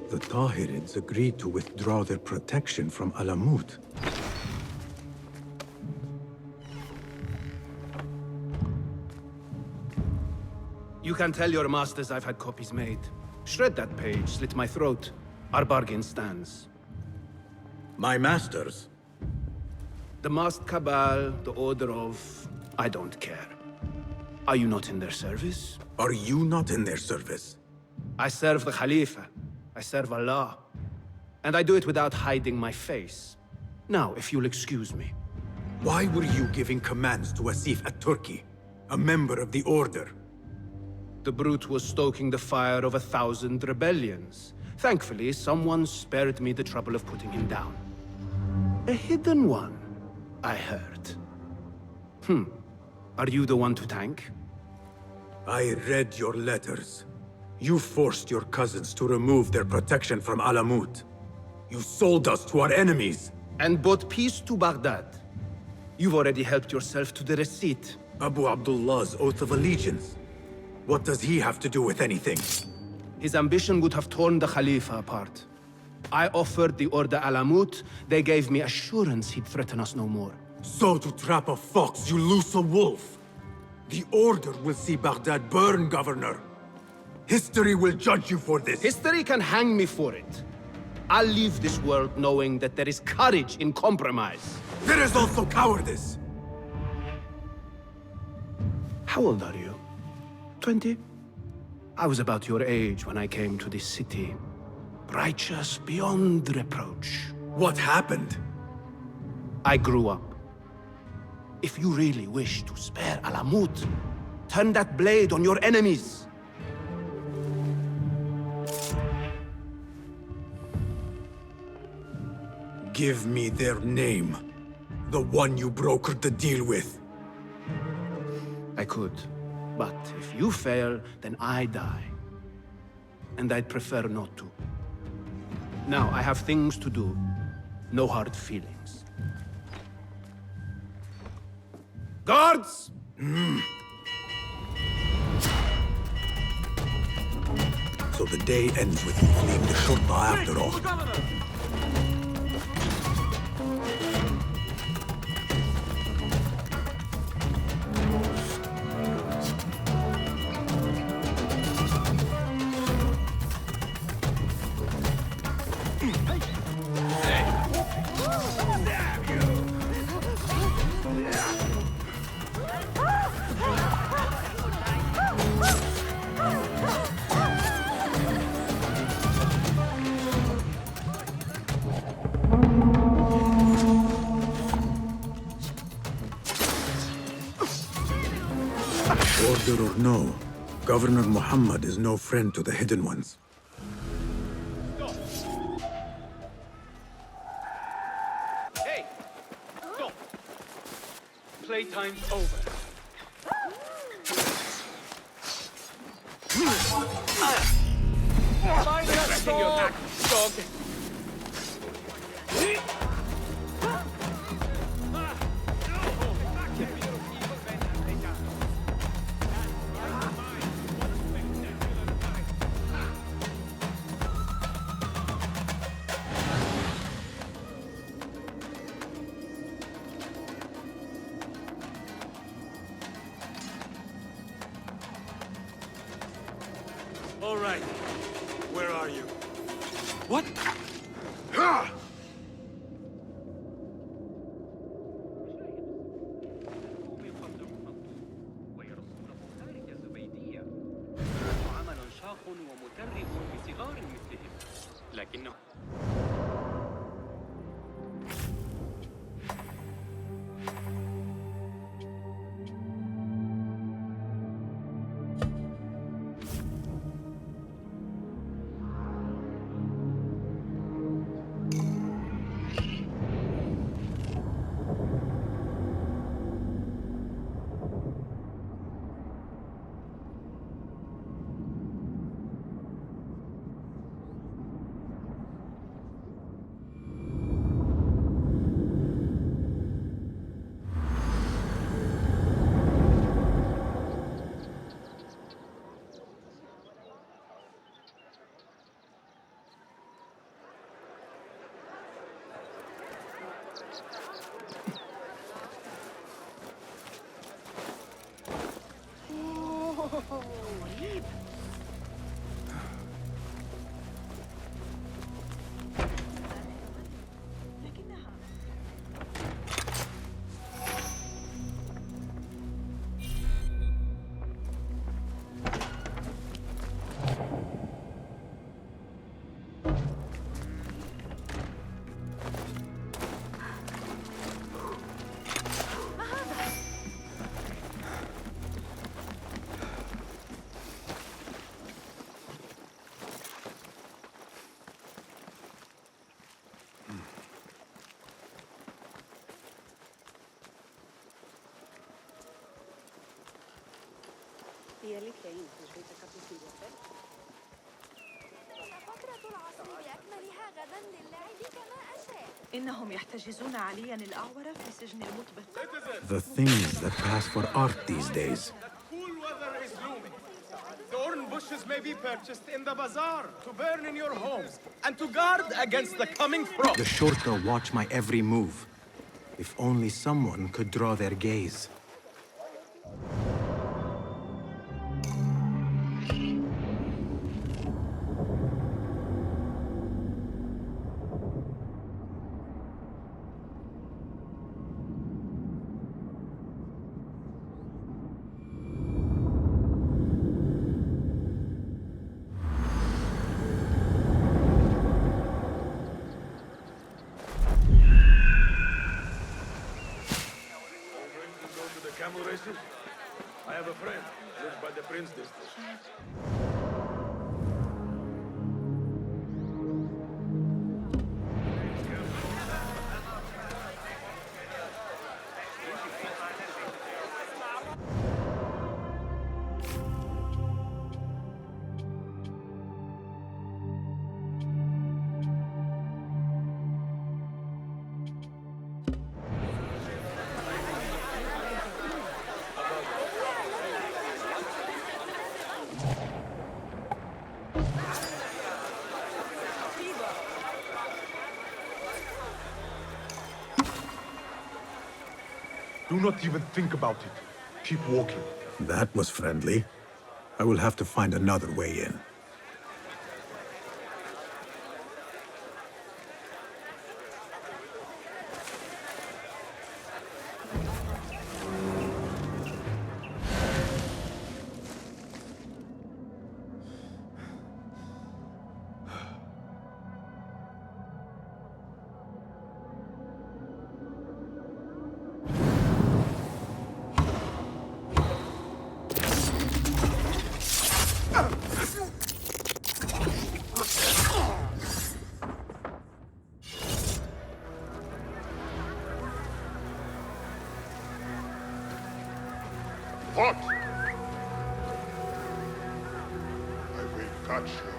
The Tahirids agreed to withdraw their protection from Alamut. You can tell your masters I've had copies made. Shred that page, slit my throat. Our bargain stands. My masters? The masked cabal, the order of... I don't care. Are you not in their service? Are you not in their service? I serve the Khalifa. I serve Allah. And I do it without hiding my face. Now, if you'll excuse me. Why were you giving commands to Asif at-Turki, a member of the Order? The brute was stoking the fire of 1,000 rebellions. Thankfully, someone spared me the trouble of putting him down. A hidden one, I heard. Are you the one to thank? I read your letters. You forced your cousins to remove their protection from Alamut. You sold us to our enemies. And brought peace to Baghdad. You've already helped yourself to the receipt. Abu Abdullah's oath of allegiance. What does he have to do with anything? His ambition would have torn the Khalifa apart. I offered the Order Alamut. They gave me assurance he'd threaten us no more. So to trap a fox, you loose a wolf. The Order will see Baghdad burn, Governor. History will judge you for this. History can hang me for it. I'll leave this world knowing that there is courage in compromise. There is also cowardice. How old are you? 20? I was about your age when I came to this city. Righteous beyond reproach. What happened? I grew up. If you really wish to spare Alamut, turn that blade on your enemies. Give me their name. The one you brokered the deal with. I could. But if you fail, then I die. And I'd prefer not to. Now, I have things to do. No hard feelings. Guards! So the day ends with you fleeing the Shurta after all. Order or no, Governor Muhammad is no friend to the Hidden Ones. Hey! Stop! Playtime's over. Find that dog! Dog! All right. Where are you? What? Ha! عمل شاق ومترف بصغار مثلهم لكنه هي αλήθεια είναι πως βρήκα κάποιος ενδιαφέρον. فترة العصر بأكملها غدا للعب كما أشاء. إنهم يحتجزون عليا الأعور في سجن المطبق. The things that pass for art these days. Cool weather is looming. Thorn bushes may be purchased in the bazaar to burn in your homes and to guard against the coming frost. The Shurta watch my every move. If only someone could draw their gaze. Camel races? I have a friend, lives by the Prince District. Do not even think about it. Keep walking. That was friendly. I will have to find another way in. What? I will catch you.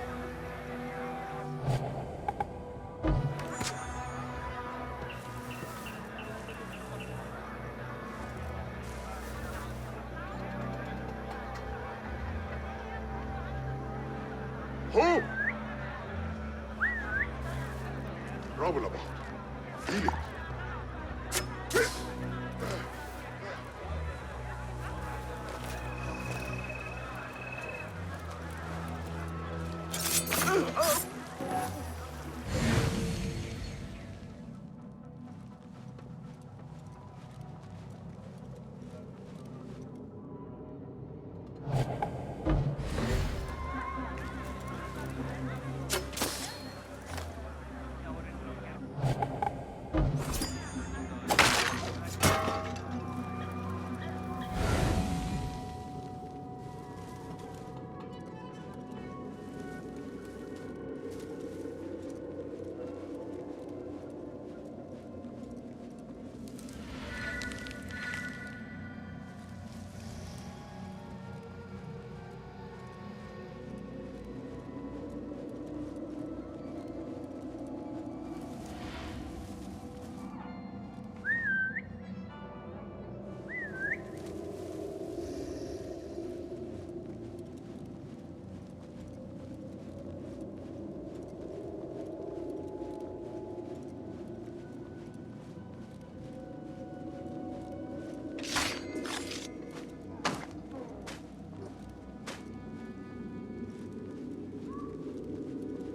Who? Trouble about. Feel it.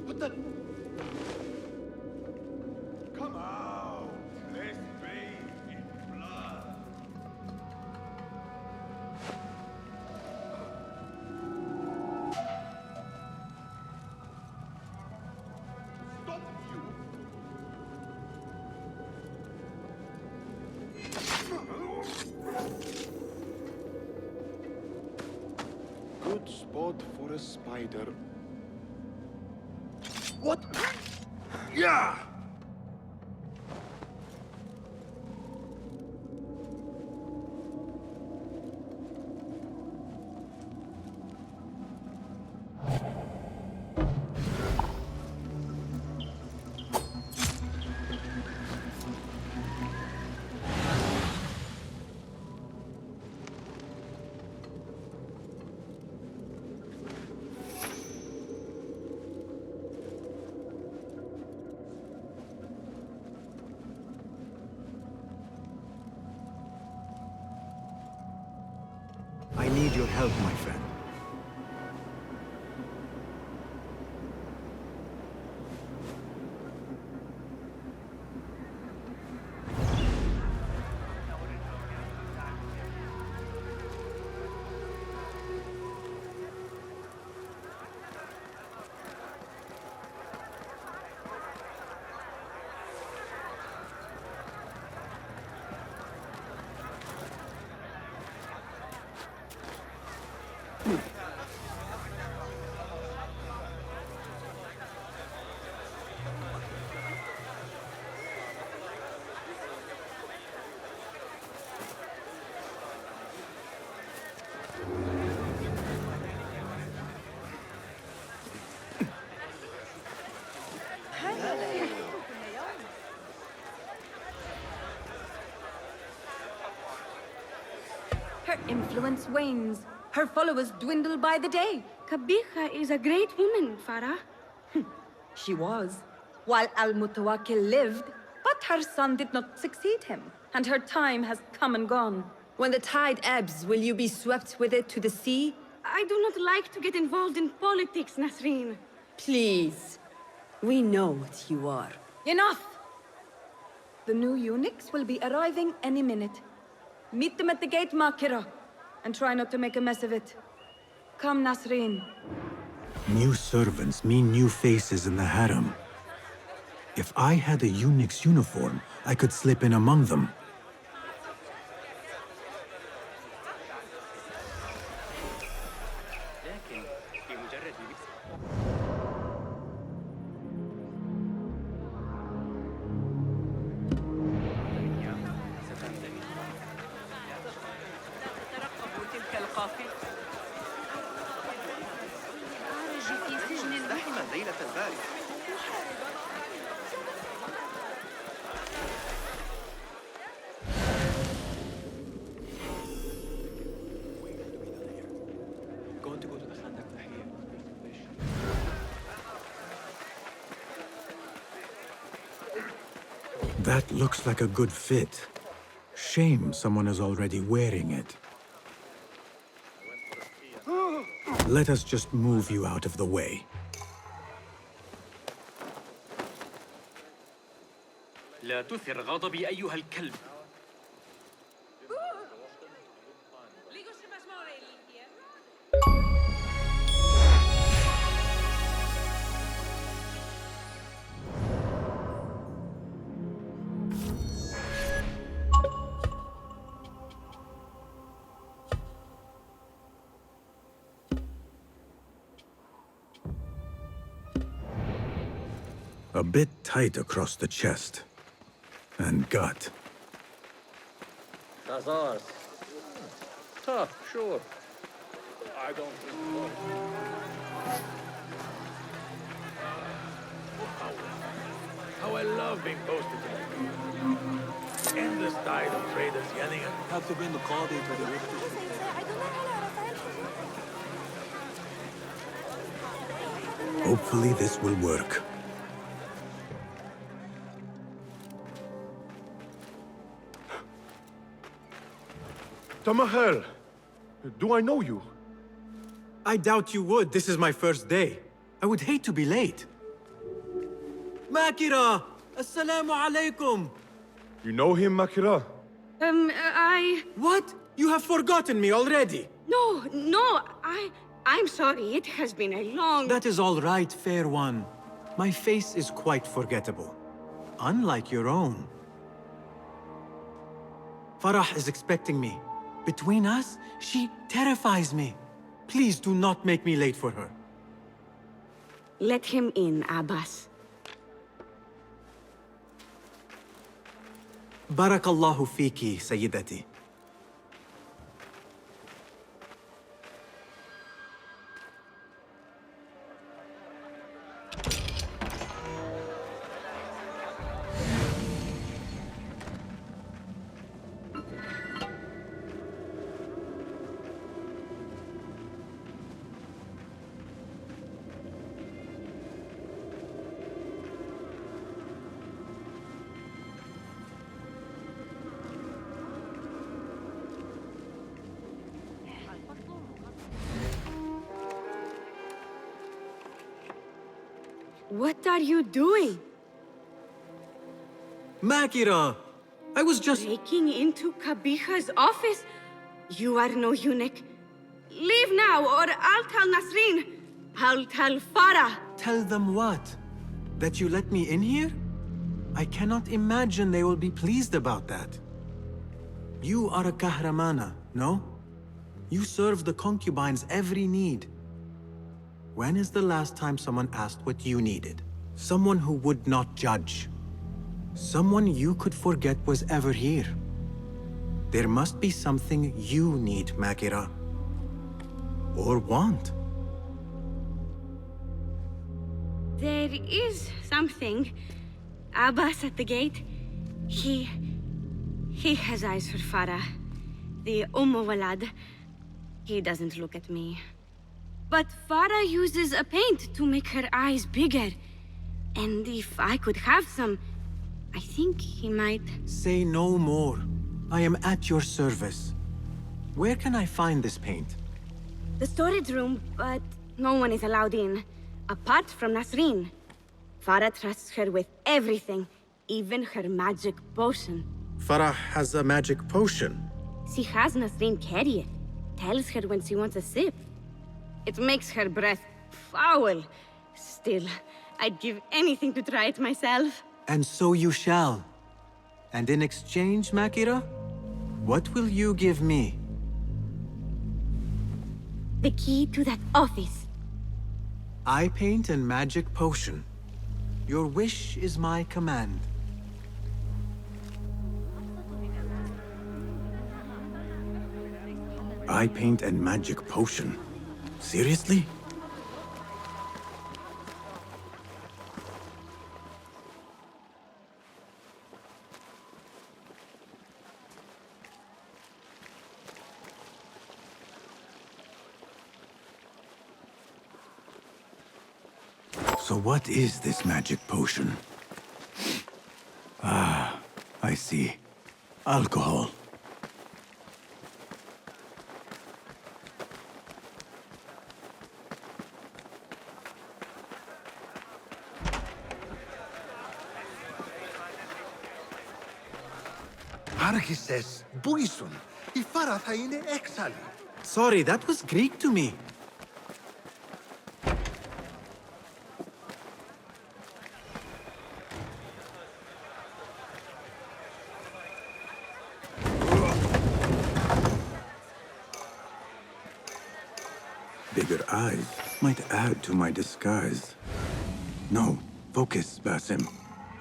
What the? Come out! Let's bathe in blood. Stop you! Good spot for a spider. What? Yeah! I need your help, my friend. Her influence wanes. Her followers dwindle by the day. Kabiha is a great woman, Farah. She was, while Al-Mutawakkil lived, but her son did not succeed him, and her time has come and gone. When the tide ebbs, will you be swept with it to the sea? I do not like to get involved in politics, Nasreen. Please. We know what you are. Enough! The new eunuchs will be arriving any minute. Meet them at the gate, Makira, and try not to make a mess of it. Come, Nasreen. New servants mean new faces in the harem. If I had a eunuch's uniform, I could slip in among them. That looks like a good fit. Shame someone is already wearing it. Let us just move you out of the way. لا تثر غضبي أيها الكلب. A bit tight across the chest. And gut. Khazars. Tough, sure. I don't think so. How I love being posted to the endless tide of traders yelling at me. Have to bring the quality to the rift. Hopefully this will work. Tamahel, do I know you? I doubt you would. This is my first day. I would hate to be late. Makira! Assalamu alaikum! You know him, Makira? What? You have forgotten me already? No, I'm sorry. It has been a long... That is all right, fair one. My face is quite forgettable. Unlike your own. Farah is expecting me. Between us, she terrifies me. Please do not make me late for her. Let him in, Abbas. Barakallahu fiki, Sayyidati. What are you doing? Makira! I was just... Breaking into Kabiha's office? You are no eunuch. Leave now, or I'll tell Nasreen. I'll tell Farah. Tell them what? That you let me in here? I cannot imagine they will be pleased about that. You are a kahramana, no? You serve the concubines every need. When is the last time someone asked what you needed? Someone who would not judge. Someone you could forget was ever here. There must be something you need, Makira. Or want. There is something. Abbas at the gate. He has eyes for Farah. The Walad. He doesn't look at me. But Farah uses a paint to make her eyes bigger. And if I could have some, I think he might... Say no more. I am at your service. Where can I find this paint? The storage room, but no one is allowed in. Apart from Nasreen. Farah trusts her with everything, even her magic potion. Farah has a magic potion. She has Nasreen carry it. Tells her when she wants a sip. It makes her breath foul. Still, I'd give anything to try it myself. And so you shall. And in exchange, Makira, what will you give me? The key to that office. Eye paint and magic potion. Your wish is my command. Eye paint and magic potion? Seriously? So what is this magic potion? Ah, I see. Alcohol. Άρχισες, μπούισον. Η Φάρα θα είναι έξαλλη. Sorry, that was Greek to me. Bigger eyes might add to my disguise. No, focus, Basim.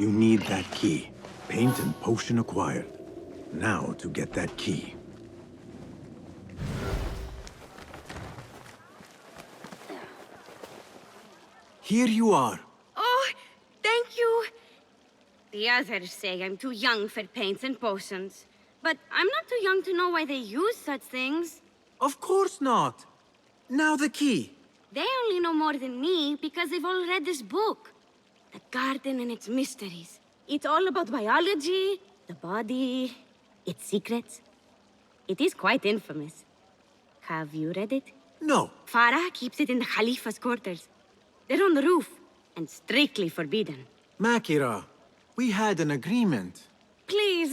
You need that key. Paint and potion acquired. Now to get that key. Here you are. Oh, thank you. The others say I'm too young for paints and potions. But I'm not too young to know why they use such things. Of course not. Now the key. They only know more than me because they've all read this book. The garden and its mysteries. It's all about biology, the body, its secrets. It is quite infamous. Have you read it? No. Farah keeps it in the Khalifa's quarters. They're on the roof, and strictly forbidden. Makira, we had an agreement. Please,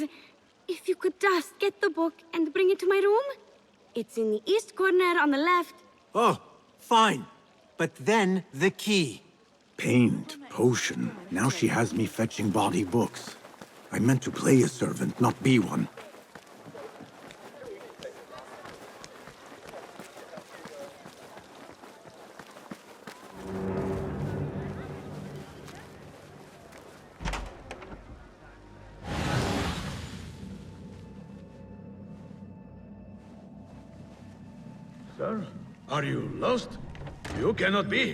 if you could just get the book and bring it to my room? It's in the east corner on the left. Oh, fine. But then the key. Paint, potion. Now she has me fetching bawdy books. I meant to play a servant, not be one. Sir, are you lost? You cannot be.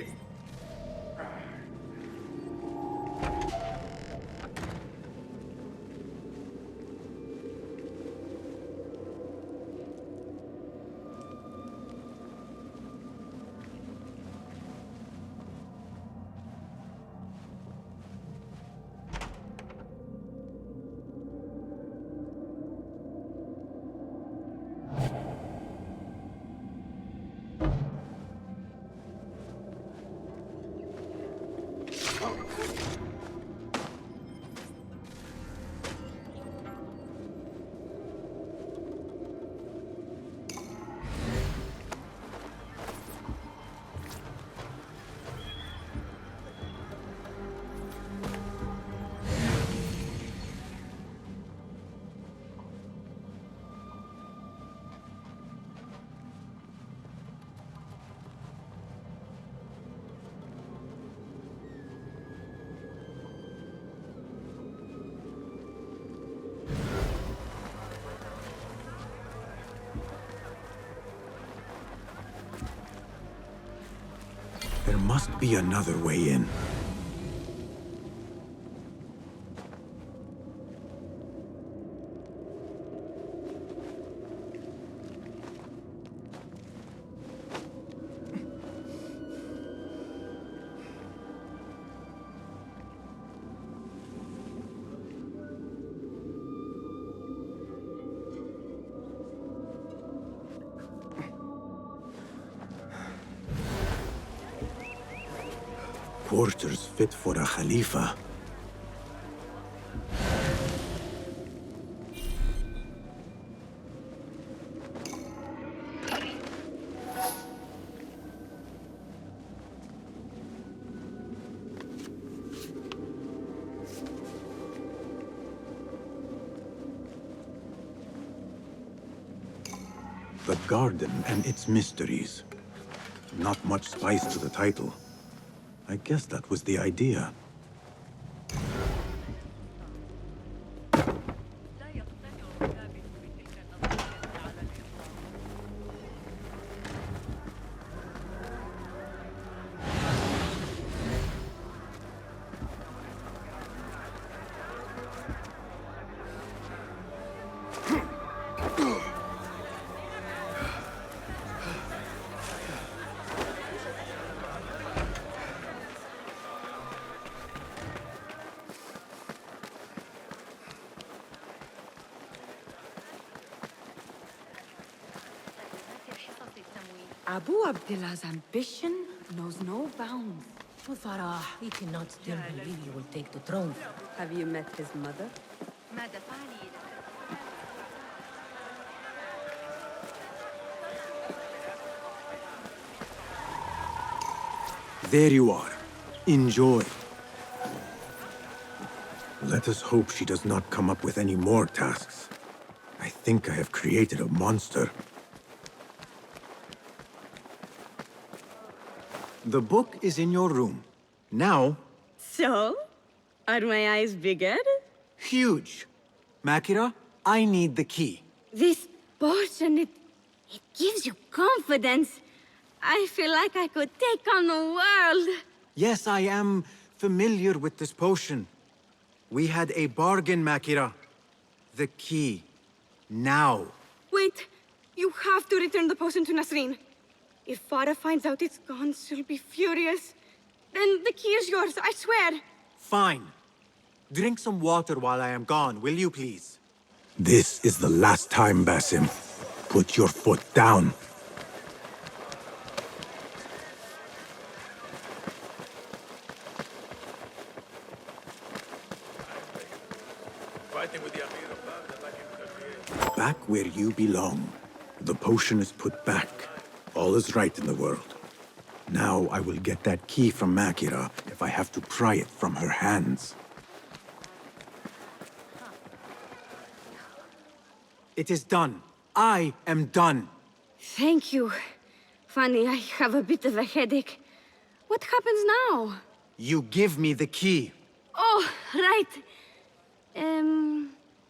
There must be another way in. quarters fit for a Khalifa. The garden and its mysteries. Not much spice to the title. I guess that was the idea. Abu Abdullah's ambition knows no bounds. Well, Farah, he cannot still believe you will take the throne. Have you met his mother? There you are. Enjoy. Let us hope she does not come up with any more tasks. I think I have created a monster. The book is in your room. Now... So? Are my eyes bigger? Huge. Makira, I need the key. This potion, it gives you confidence. I feel like I could take on the world. Yes, I am familiar with this potion. We had a bargain, Makira. The key. Now. Wait, you have to return the potion to Nasreen. If Farah finds out it's gone, she'll be furious. Then the key is yours, I swear. Fine. Drink some water while I am gone, will you please? This is the last time, Basim. Put your foot down. Fighting with the Amir of Baghdad back in 38. Back where you belong. The potion is put back. All is right in the world. Now I will get that key from Makira if I have to pry it from her hands. It is done. I am done. Thank you. Funny, I have a bit of a headache. What happens now? You give me the key. Oh, right.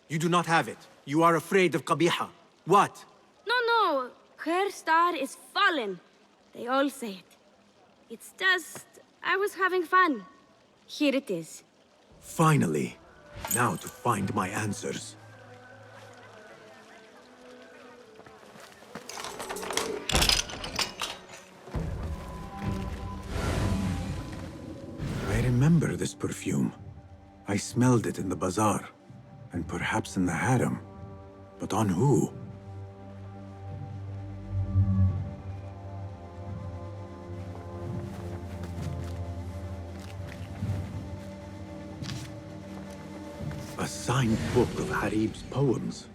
You do not have it. You are afraid of Qabiha. What? No. Her star is fallen. They all say it. It's just... I was having fun. Here it is. Finally. Now to find my answers. I remember this perfume. I smelled it in the bazaar. And perhaps in the harem. But on who? A signed book of Harib's poems.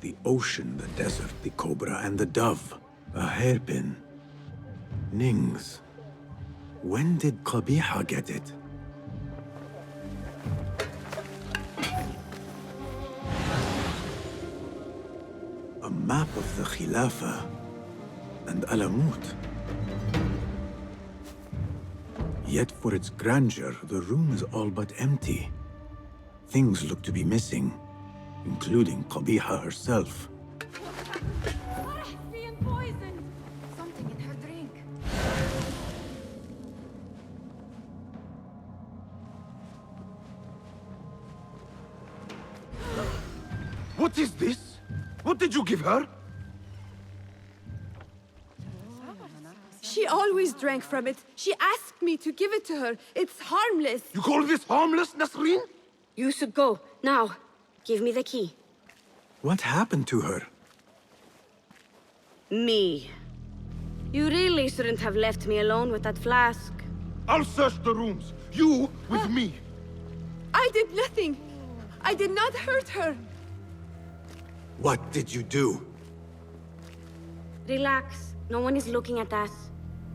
The ocean, the desert, the cobra, and the dove. A hairpin. Nings. When did Qabiha get it? A map of the Khilafah and Alamut. Yet for its grandeur, the room is all but empty. Things look to be missing, including Qabiha herself. Being poisoned. Something in her drink. What is this? What did you give her? She always drank from it. She asked me to give it to her. It's harmless. You call this harmless, Nasreen? You should go. Now. Give me the key. What happened to her? Me. You really shouldn't have left me alone with that flask. I'll search the rooms. You with me. I did nothing. I did not hurt her. What did you do? Relax. No one is looking at us.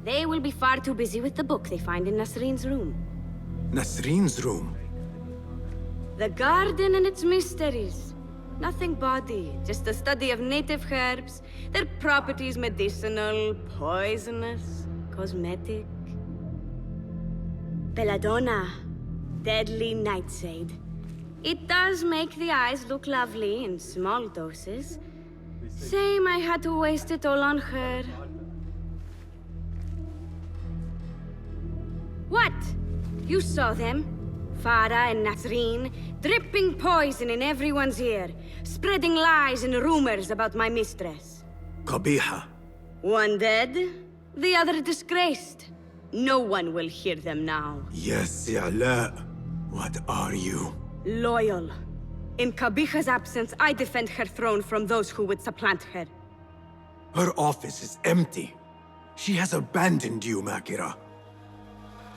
They will be far too busy with the book they find in Nasreen's room. Nasreen's room? The garden and its mysteries. Nothing bawdy, just a study of native herbs, their properties medicinal, poisonous, cosmetic. Belladonna, deadly nightshade. It does make the eyes look lovely in small doses. Shame I had to waste it all on her. What? You saw them? Farah and Nasreen, dripping poison in everyone's ear, spreading lies and rumors about my mistress. Qabiha. One dead, the other disgraced. No one will hear them now. Yes, I'La. What are you? Loyal. In Qabiha's absence, I defend her throne from those who would supplant her. Her office is empty. She has abandoned you, Makira.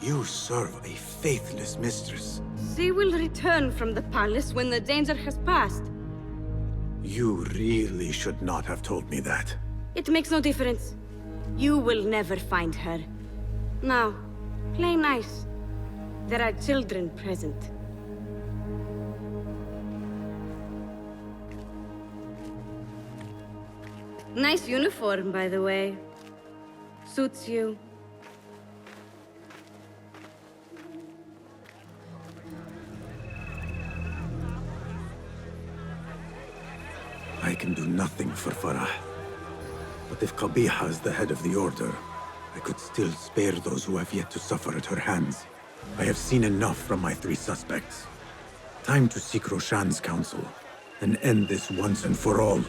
You serve a faithless mistress. She will return from the palace when the danger has passed. You really should not have told me that. It makes no difference. You will never find her. Now, play nice. There are children present. Nice uniform, by the way. Suits you. I can do nothing for Farah. But if Qabiha is the head of the Order, I could still spare those who have yet to suffer at her hands. I have seen enough from my 3 suspects. Time to seek Roshan's counsel, and end this once and for all.